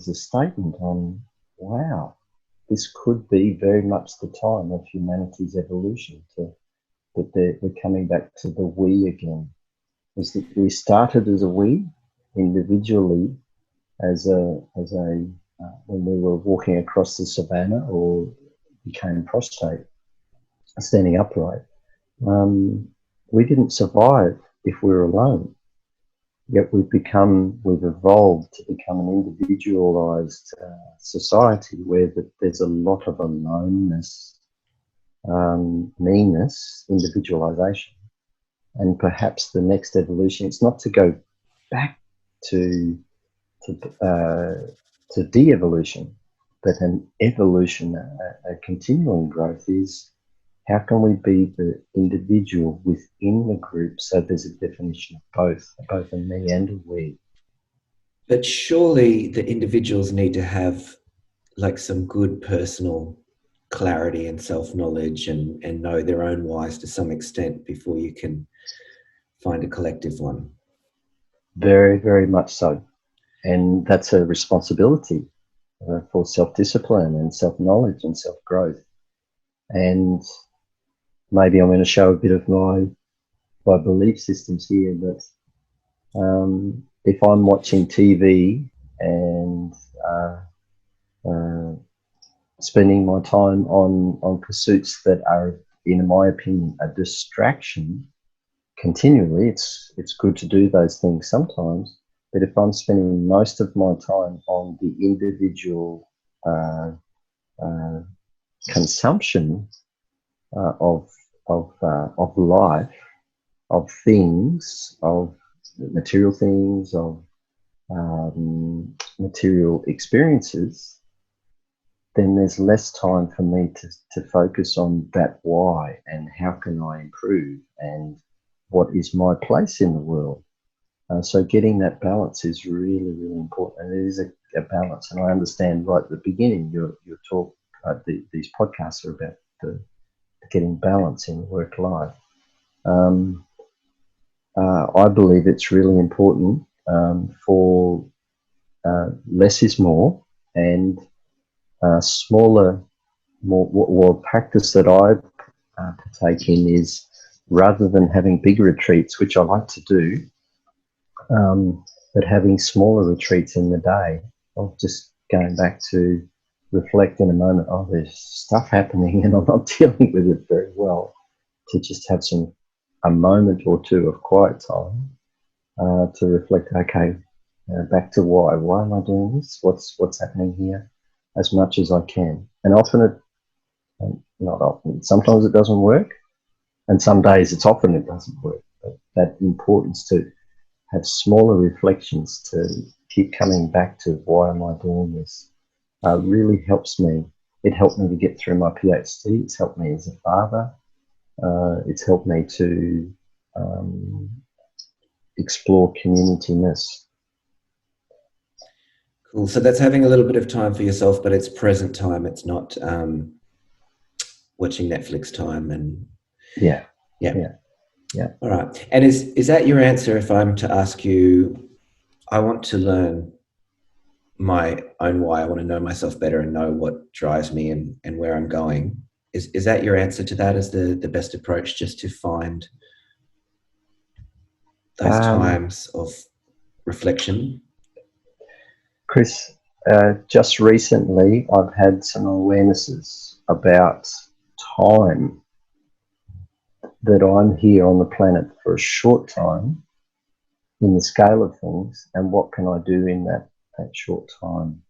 a statement on, wow, this could be very much the time of humanity's evolution, that they're coming back to the we again. Is that we started as a we, individually, when we were walking across the savannah or became prostrate, standing upright. We didn't survive if we were alone. Yet we've evolved to become an individualized society where there's a lot of aloneness, meanness, individualization. And perhaps the next evolution, it's not to go back to de-evolution, but an evolution, a continuing growth is, how can we be the individual within the group so there's a definition of both a me and a we? But surely the individuals need to have like some good personal clarity and self-knowledge and know their own whys to some extent before you can find a collective one. Very, very much so. And that's a responsibility for self-discipline and self-knowledge and self-growth. And maybe I'm going to show a bit of my belief systems here, but if I'm watching TV and spending my time on pursuits that are, in my opinion, a distraction continually, it's good to do those things sometimes, but if I'm spending most of my time on the individual consumption of life, of things, of material things, of material experiences, then there's less time for me to focus on that why and how can I improve and what is my place in the world. So getting that balance is really, really important. And it is a balance. And I understand right at the beginning, your talk, these podcasts are about the getting balance in work life. I believe it's really important for less is more, and smaller, more practice that I partake in is, rather than having big retreats, which I like to do, but having smaller retreats in the day of just going back to reflect in a moment, oh, there's stuff happening and I'm not dealing with it very well, to just have a moment or two of quiet time to reflect, okay, back to why am I doing this? What's happening here, as much as I can. And often not often, sometimes it doesn't work, and some days it doesn't work. But that importance to have smaller reflections, to keep coming back to why am I doing this, really helps me. It helped me to get through my PhD. It's helped me as a father. It's helped me to explore community-ness. Cool. So that's having a little bit of time for yourself, but it's present time. It's not watching Netflix time. And yeah. All right. And is that your answer if I'm to ask you, I want to learn my own why, I want to know myself better and know what drives me and where I'm going? Is that your answer to that, as the best approach, just to find those times of reflection? Kris, just recently I've had some awarenesses about time, that I'm here on the planet for a short time, in the scale of things, and what can I do in that short time?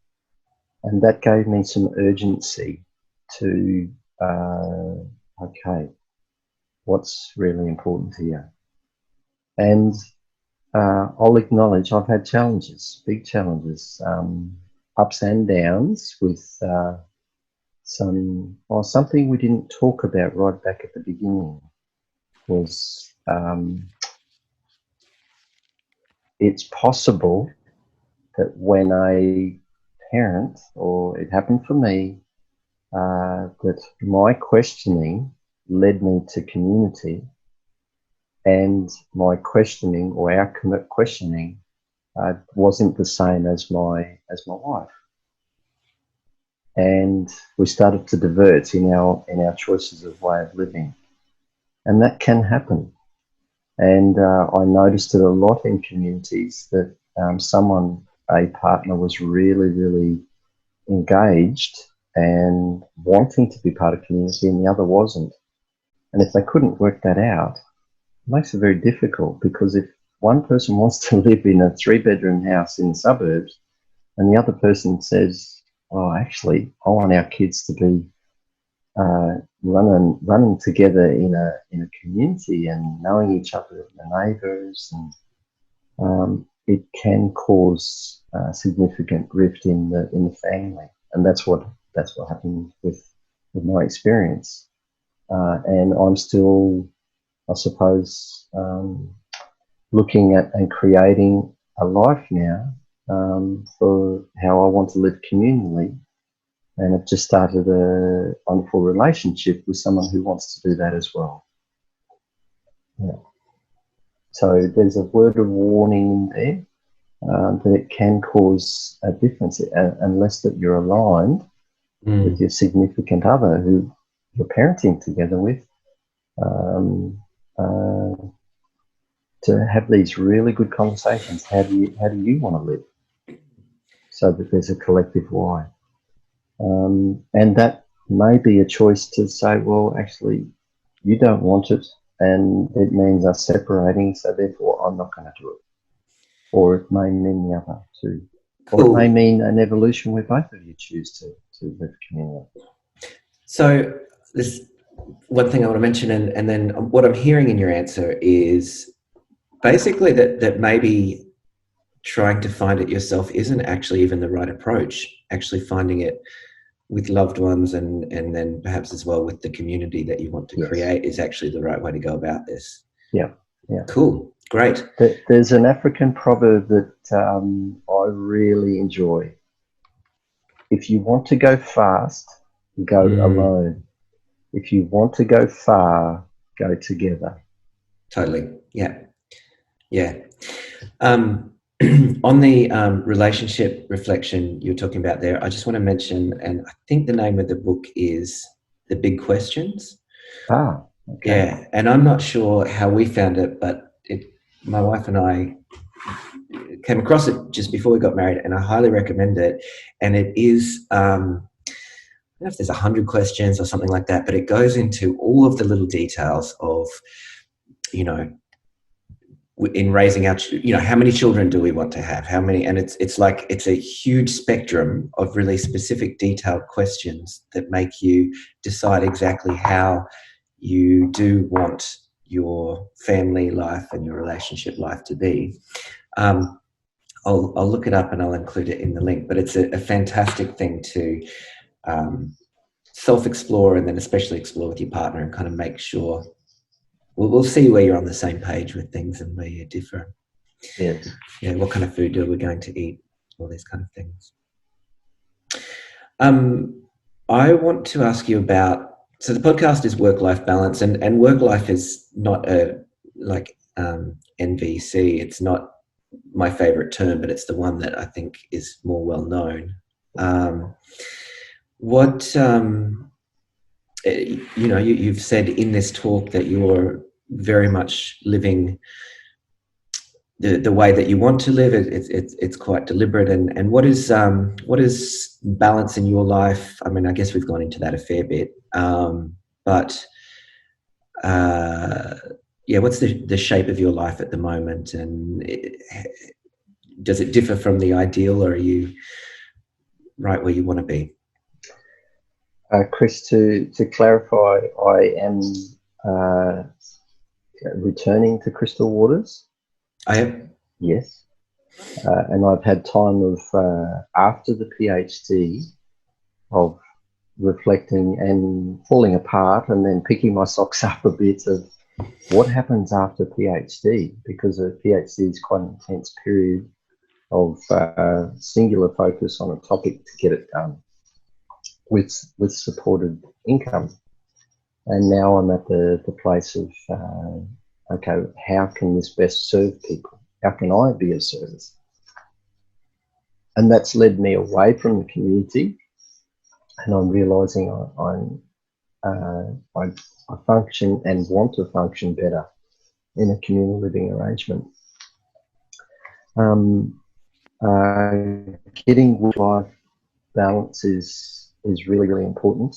And that gave me some urgency to, okay, what's really important here? And I'll acknowledge I've had challenges, big challenges, ups and downs with something we didn't talk about right back at the beginning was it's possible that when a parent, or it happened for me, that my questioning led me to community, and my questioning, or our questioning, wasn't the same as my wife, and we started to divert in our choices of way of living, and that can happen. And I noticed it a lot in communities that a partner was really, really engaged and wanting to be part of community, and the other wasn't. And if they couldn't work that out, it makes it very difficult, because if one person wants to live in a 3-bedroom house in the suburbs and the other person says, oh, actually, I want our kids to be running together in a community and knowing each other, the neighbours, and it can cause significant rift in the family, and that's what happened with my experience. And I'm still, I suppose, looking at and creating a life now for how I want to live communally. And I've just started a wonderful relationship with someone who wants to do that as well. Yeah. So there's a word of warning in there that it can cause a difference unless that you're aligned with your significant other who you're parenting together with, to have these really good conversations. How do you want to live? So that there's a collective why. And that may be a choice to say, well, actually, you don't want it, and it means us separating, so therefore I'm not going to do it. Or it may mean the other too. Or it may mean an evolution where both of you choose to live communally. So this one thing I want to mention, and then what I'm hearing in your answer is basically that maybe trying to find it yourself isn't actually even the right approach. Actually finding it with loved ones and then perhaps as well with the community that you want to create is actually the right way to go about this. Yeah, yeah. Cool, great. There's an African proverb that I really enjoy. If you want to go fast, go alone. If you want to go far, go together. Totally, yeah. Yeah. On the relationship reflection you're talking about there, I just want to mention, and I think the name of the book is The Big Questions. Ah, okay. Yeah, and I'm not sure how we found it, but my wife and I came across it just before we got married, and I highly recommend it. And it is, I don't know if there's 100 questions or something like that, but it goes into all of the little details of, in raising our, how many children do we want to have? How many? And it's a huge spectrum of really specific, detailed questions that make you decide exactly how you do want your family life and your relationship life to be. I'll look it up and I'll include it in the link, but it's a fantastic thing to self-explore, and then especially explore with your partner and kind of make sure. We'll see where you're on the same page with things and where you differ. Yes. Yeah, what kind of food are we going to eat? All these kind of things. I want to ask you about, so the podcast is work-life balance, and work-life is not NVC. It's not my favorite term, but it's the one that I think is more well-known. You've said in this talk that you're very much living the way that you want to live. It's quite deliberate. And what is balance in your life? I mean, I guess we've gone into that a fair bit, but yeah, what's the shape of your life at the moment, and does it differ from the ideal, or are you right where you want to be? Kris, to clarify, I am returning to Crystal Waters. I am. Yes. And I've had time of, after the PhD, of reflecting and falling apart and then picking my socks up a bit of what happens after PhD, because a PhD is quite an intense period of singular focus on a topic to get it done with supported income. And now I'm at the place of, okay, how can this best serve people? How can I be of service? And that's led me away from the community, and I'm realising I function and want to function better in a communal living arrangement. Getting work-life balance is really, really important.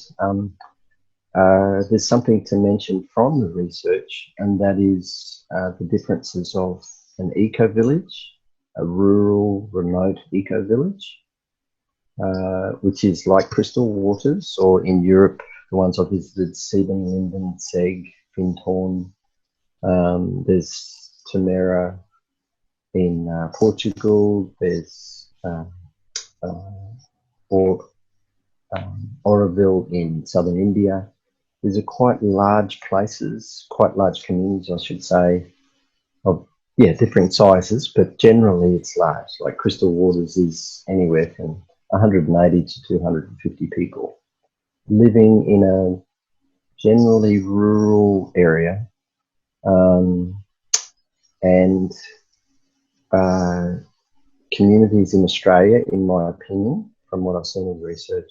There's something to mention from the research, and that is the differences of an eco-village, a rural, remote eco-village, which is like Crystal Waters, or in Europe, the ones I visited, Sieben, Linden, Zeg, Findhorn. There's Tamera in Portugal. There's Oroville in southern India. These are quite large places, quite large communities, I should say, of different sizes, but generally it's large. Like Crystal Waters is anywhere from 180 to 250 people living in a generally rural area, and communities in Australia, in my opinion, from what I've seen in research,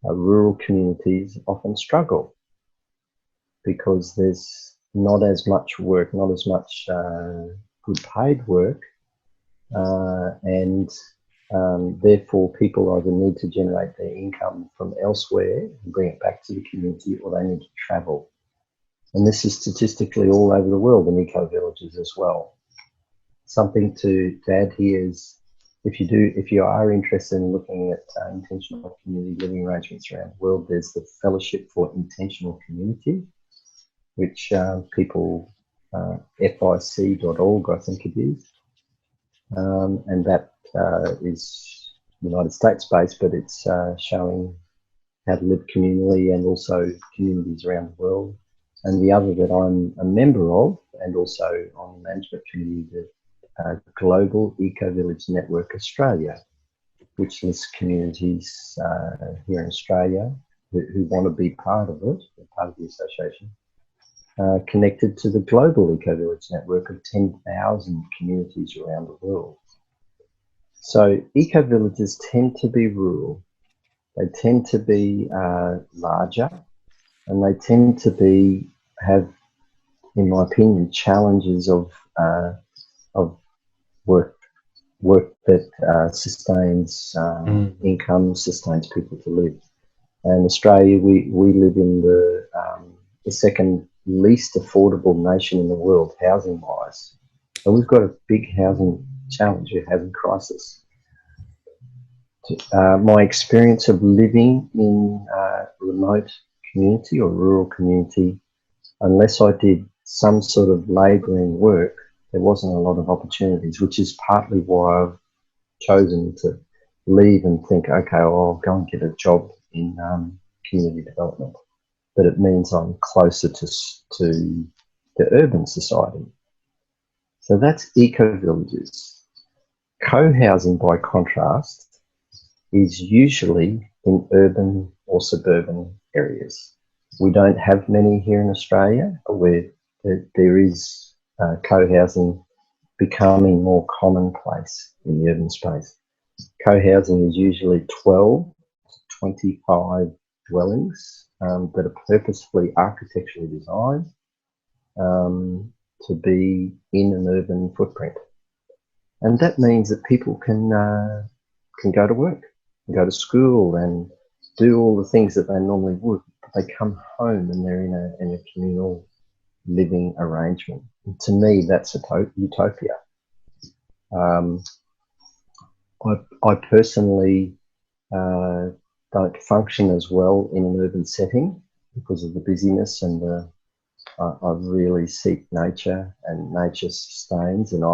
rural communities often struggle because there's not as much work, not as much good paid work, and therefore people either need to generate their income from elsewhere and bring it back to the community, or they need to travel. And this is statistically all over the world in eco-villages as well. Something to add here is, if you are interested in looking at intentional community living arrangements around the world, there's the Fellowship for Intentional Community, which people, FIC.org, I think it is, and that is United States based, but it's showing how to live communally and also communities around the world. And the other that I'm a member of, and also on the management committee, the Global Ecovillage Network Australia, which lists communities here in Australia who want to be part of it, part of the association, connected to the Global Ecovillage Network of 10,000 communities around the world. So ecovillages tend to be rural, they tend to be larger, and they tend to have, in my opinion, challenges of work that sustains income, sustains people to live. And Australia, we live in the second least affordable nation in the world, housing-wise. And we've got a big housing challenge, a housing crisis. My experience of living in a remote community or rural community, unless I did some sort of labouring work, there wasn't a lot of opportunities, which is partly why I've chosen to leave and think, okay, I'll go and get a job in community development. But it means I'm closer to the urban society. So that's eco-villages. Co-housing, by contrast, is usually in urban or suburban areas. We don't have many here in Australia, where there is co-housing becoming more commonplace in the urban space. Co-housing is usually 12 to 25 dwellings that are purposefully architecturally designed to be in an urban footprint. And that means that people can go to work, can go to school and do all the things that they normally would. But they come home and they're in a communal living arrangement. And to me, that's a utopia. I personally don't function as well in an urban setting because of the busyness, and I really seek nature, and nature sustains, and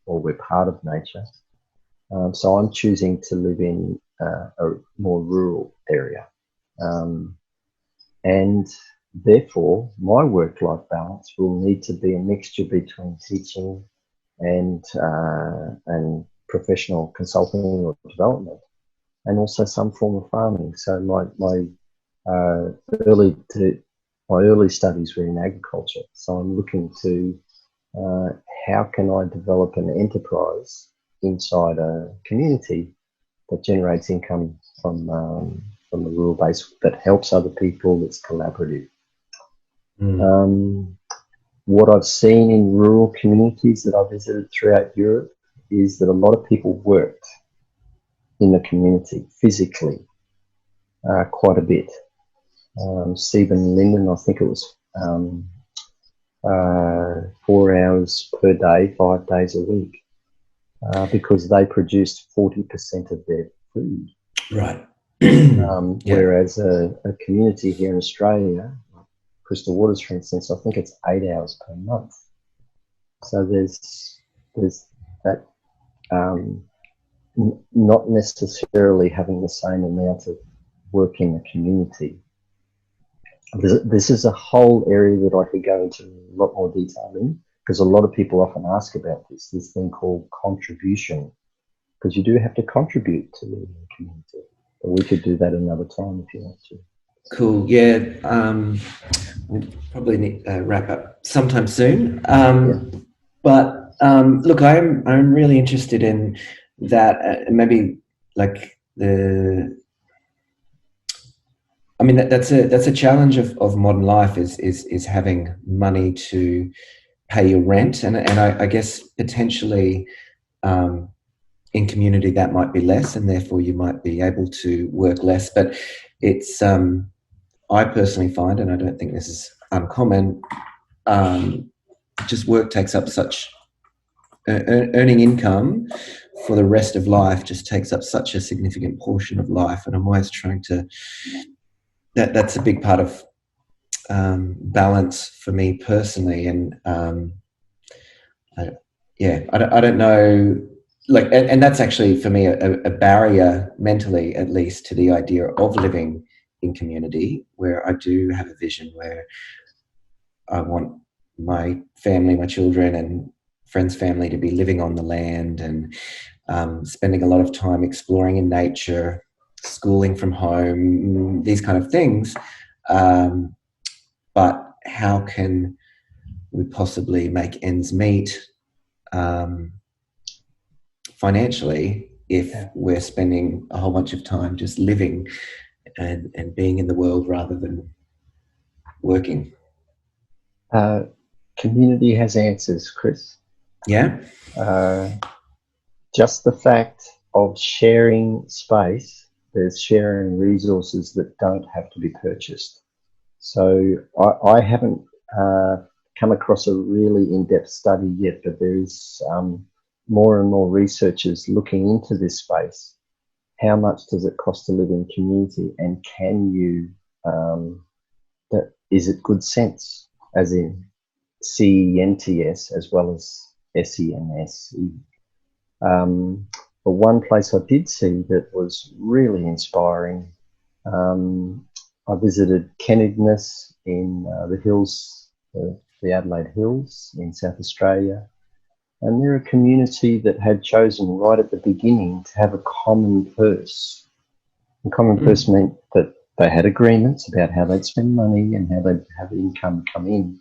we're part of nature. So I'm choosing to live in a more rural area. And therefore, my work-life balance will need to be a mixture between teaching and professional consulting or development, and also some form of farming. So my early studies were in agriculture. So I'm looking to how can I develop an enterprise inside a community that generates income from the rural base, that helps other people, that's collaborative. What I've seen in rural communities that I visited throughout Europe is that a lot of people worked in the community physically quite a bit. Stephen Linden, I think it was 4 hours per day, 5 days a week, because they produced 40% of their food. Right. Whereas a community here in Australia, Crystal Waters, for instance, I think it's 8 hours per month. So there's that not necessarily having the same amount of work in the community. This is a whole area that I could go into a lot more detail in, because a lot of people often ask about this thing called contribution, because you do have to contribute to the community. But we could do that another time if you want to. Cool. Yeah. We'll probably need to wrap up sometime soon. But look, I'm really interested in that. Maybe like that's a challenge of modern life is having money to pay your rent, and I guess potentially in community that might be less, and therefore you might be able to work less. But it's I personally find, and I don't think this is uncommon, just work takes up such earning income for the rest of life just takes up such a significant portion of life, and I'm always trying to. That's a big part of balance for me personally, and I don't know, like, and that's actually for me a barrier mentally, at least, to the idea of living in community, where I do have a vision where I want my family, my children, and friends' family to be living on the land and spending a lot of time exploring in nature, schooling from home, these kind of things. But how can we possibly make ends meet financially if we're spending a whole bunch of time just living and being in the world rather than working? Community has answers, Chris. Yeah. Just the fact of sharing space, there's sharing resources that don't have to be purchased. So I haven't come across a really in-depth study yet, but there is more and more researchers looking into this space. How much does it cost to live in community, and can you, is it good sense, as in CENTS as well as SENSE? But one place I did see that was really inspiring, I visited Kennedness in the hills, the Adelaide Hills in South Australia, and they're a community that had chosen right at the beginning to have a common purse. A common purse meant that they had agreements about how they'd spend money and how they'd have income come in.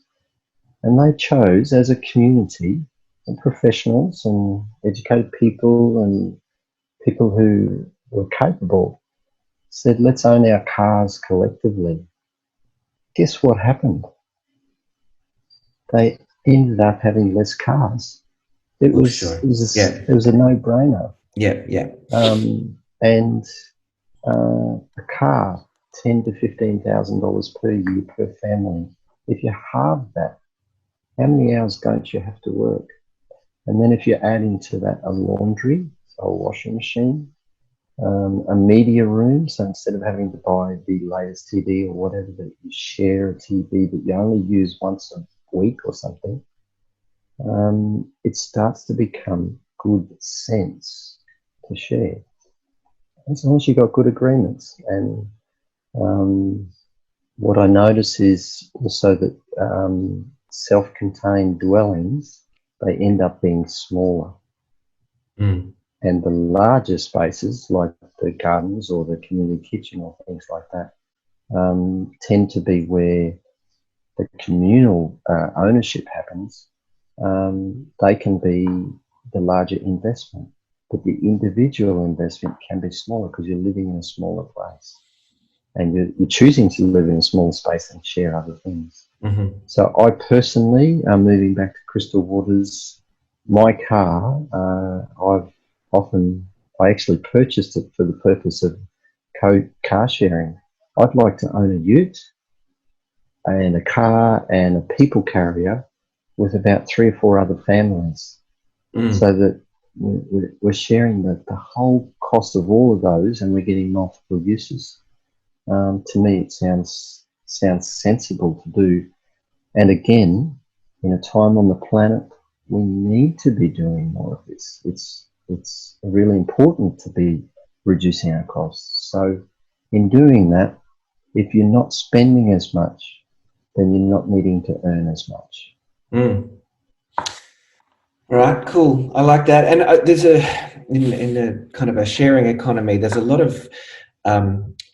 And they chose as a community, and professionals and educated people and people who were capable, said, let's own our cars collectively. Guess what happened? They ended up having less cars. It was a no-brainer. And a car, $10,000 to $15,000 per year per family. If you halve that, how many hours don't you have to work? And then if you add into that a laundry, so a washing machine, a media room, so instead of having to buy the latest TV or whatever, that you share a TV that you only use once a week or something, it starts to become good sense to share. As long as you've got good agreements. And what I notice is also that self-contained dwellings, they end up being smaller. Mm. And the larger spaces, like the gardens or the community kitchen or things like that, tend to be where the communal ownership happens. They can be the larger investment, but the individual investment can be smaller because you're living in a smaller place, and you're choosing to live in a smaller space and share other things. Mm-hmm. So I personally, moving back to Crystal Waters, my car, I actually purchased it for the purpose of car sharing. I'd like to own a ute and a car and a people carrier with about 3 or 4 other families, so that we're sharing the whole cost of all of those, and we're getting multiple uses. To me, it sounds sensible to do. And again, in a time on the planet, we need to be doing more of this. It's really important to be reducing our costs. So in doing that, if you're not spending as much, then you're not needing to earn as much. Mm. Right, cool. I like that. And there's in a kind of a sharing economy, there's a lot of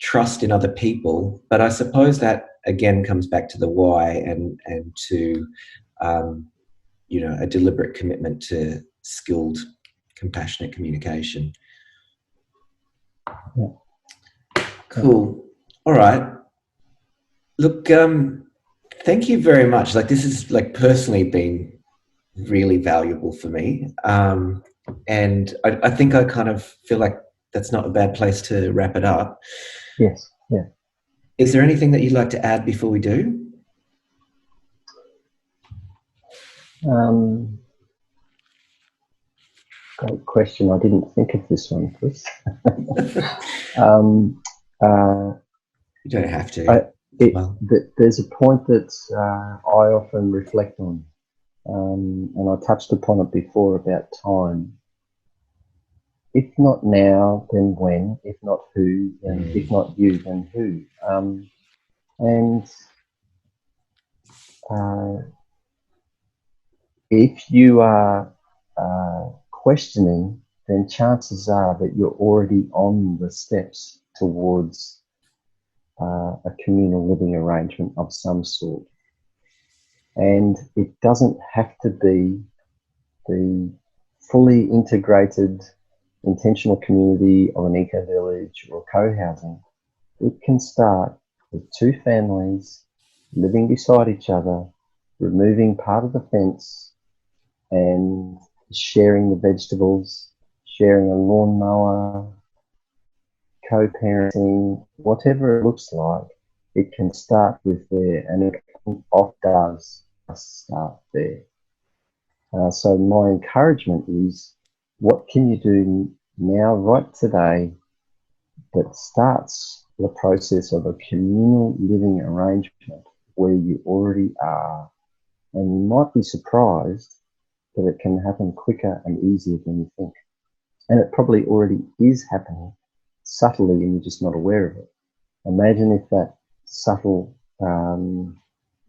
trust in other people, but I suppose that again comes back to the why and to a deliberate commitment to skilled, compassionate communication. Yeah. Cool. All right. Look, thank you very much. Like, this has personally been really valuable for me, and I think I kind of feel like that's not a bad place to wrap it up. Yes. Yeah. Is there anything that you'd like to add before we do? Great question. I didn't think of this one, Kris. You don't have to. There's a point that I often reflect on, and I touched upon it before about time. If not now, then when? If not who? Then if not you, then who? If you are questioning, then chances are that you're already on the steps towards a communal living arrangement of some sort. And it doesn't have to be the fully integrated intentional community of an eco-village or co-housing. It can start with 2 families living beside each other, removing part of the fence and sharing the vegetables, sharing a lawnmower, co-parenting, whatever it looks like. It can start with there, and it often does start there. So my encouragement is, what can you do now, right today, that starts the process of a communal living arrangement where you already are? And you might be surprised that it can happen quicker and easier than you think. And it probably already is happening subtly and you're just not aware of it. Imagine if that subtle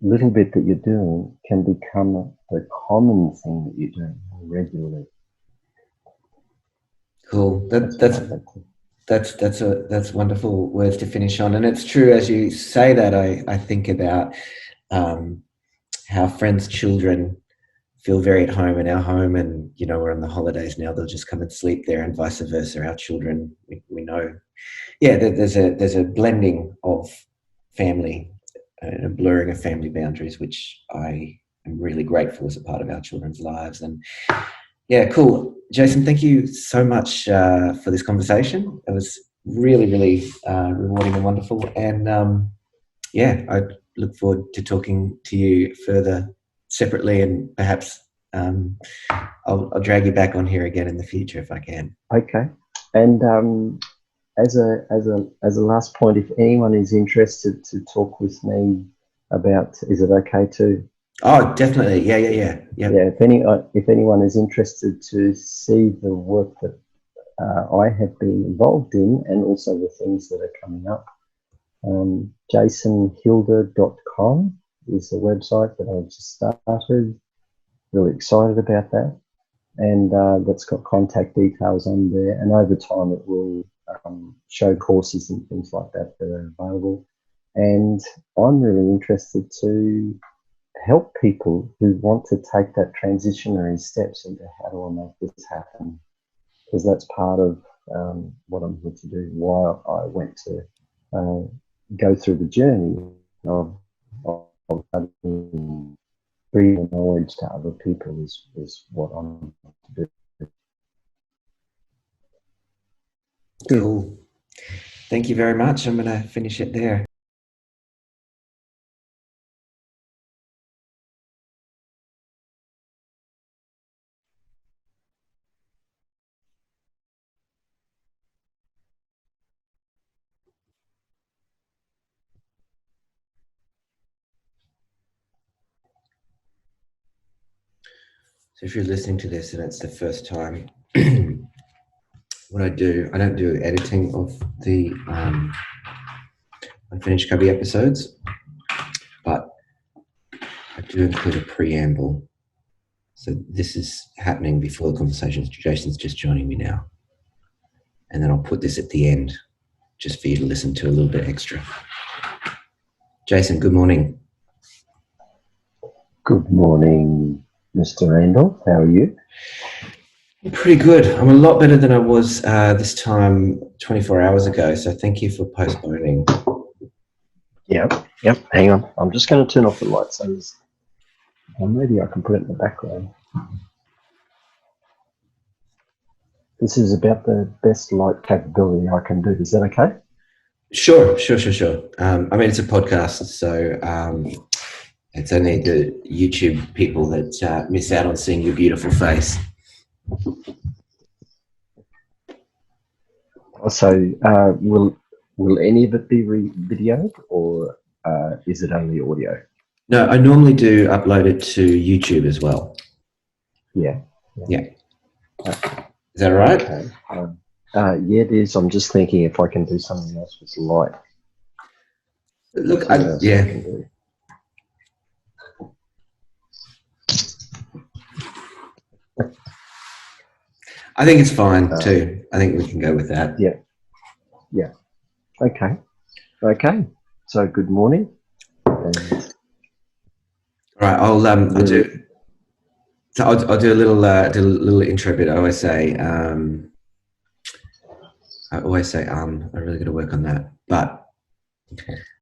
little bit that you're doing can become the common thing that you're doing regularly. Cool. That's wonderful words to finish on. And it's true, as you say that, I think about how friends' children feel very at home in our home, and we're on the holidays now, they'll just come and sleep there, and vice versa. Our children, we know, there's a blending of family and a blurring of family boundaries, which I am really grateful as a part of our children's lives. And cool. Jason, thank you so much for this conversation. It was really, really rewarding and wonderful. And I look forward to talking to you further separately, and perhaps I'll drag you back on here again in the future if I can. Okay. And as a last point, if anyone is interested to talk with me about, is it okay to? Oh, definitely. Yeah. Yeah. If anyone is interested to see the work that I have been involved in, and also the things that are coming up, jasonhilder.com is the website that I've just started. Really excited about that, and that's got contact details on there. And over time, it will show courses and things like that that are available. And I'm really interested to help people who want to take that transitionary steps into how do I make this happen, because that's part of what I'm here to do. Why I went to go through the journey of bringing knowledge to other people is what I'm to do. Cool. Thank you very much. I'm going to finish it there. So if you're listening to this and it's the first time, what I don't do editing of the Unfinished Cubby episodes, but I do include a preamble. So this is happening before the conversation. Jason's just joining me now. And then I'll put this at the end just for you to listen to a little bit extra. Jason, good morning. Good morning, Mr. Randall. How are you? Pretty good. I'm a lot better than I was this time 24 hours ago. So thank you for postponing. Yep. Hang on. I'm just going to turn off the light so maybe I can put it in the background. This is about the best light capability I can do. Is that okay? Sure. I mean, it's a podcast, so it's only the YouTube people that miss out on seeing your beautiful face. So, will any of it be videoed, or is it only audio? No, I normally do upload it to YouTube as well. Yeah. Is that all right? Okay. Yeah, it is. I'm just thinking if I can do something else with light. Look, I think it's fine too. I think we can go with that. Yeah. Okay. So good morning. And all right, I'll do. So I'll do a little intro bit. I always say I'm really going to work on that. But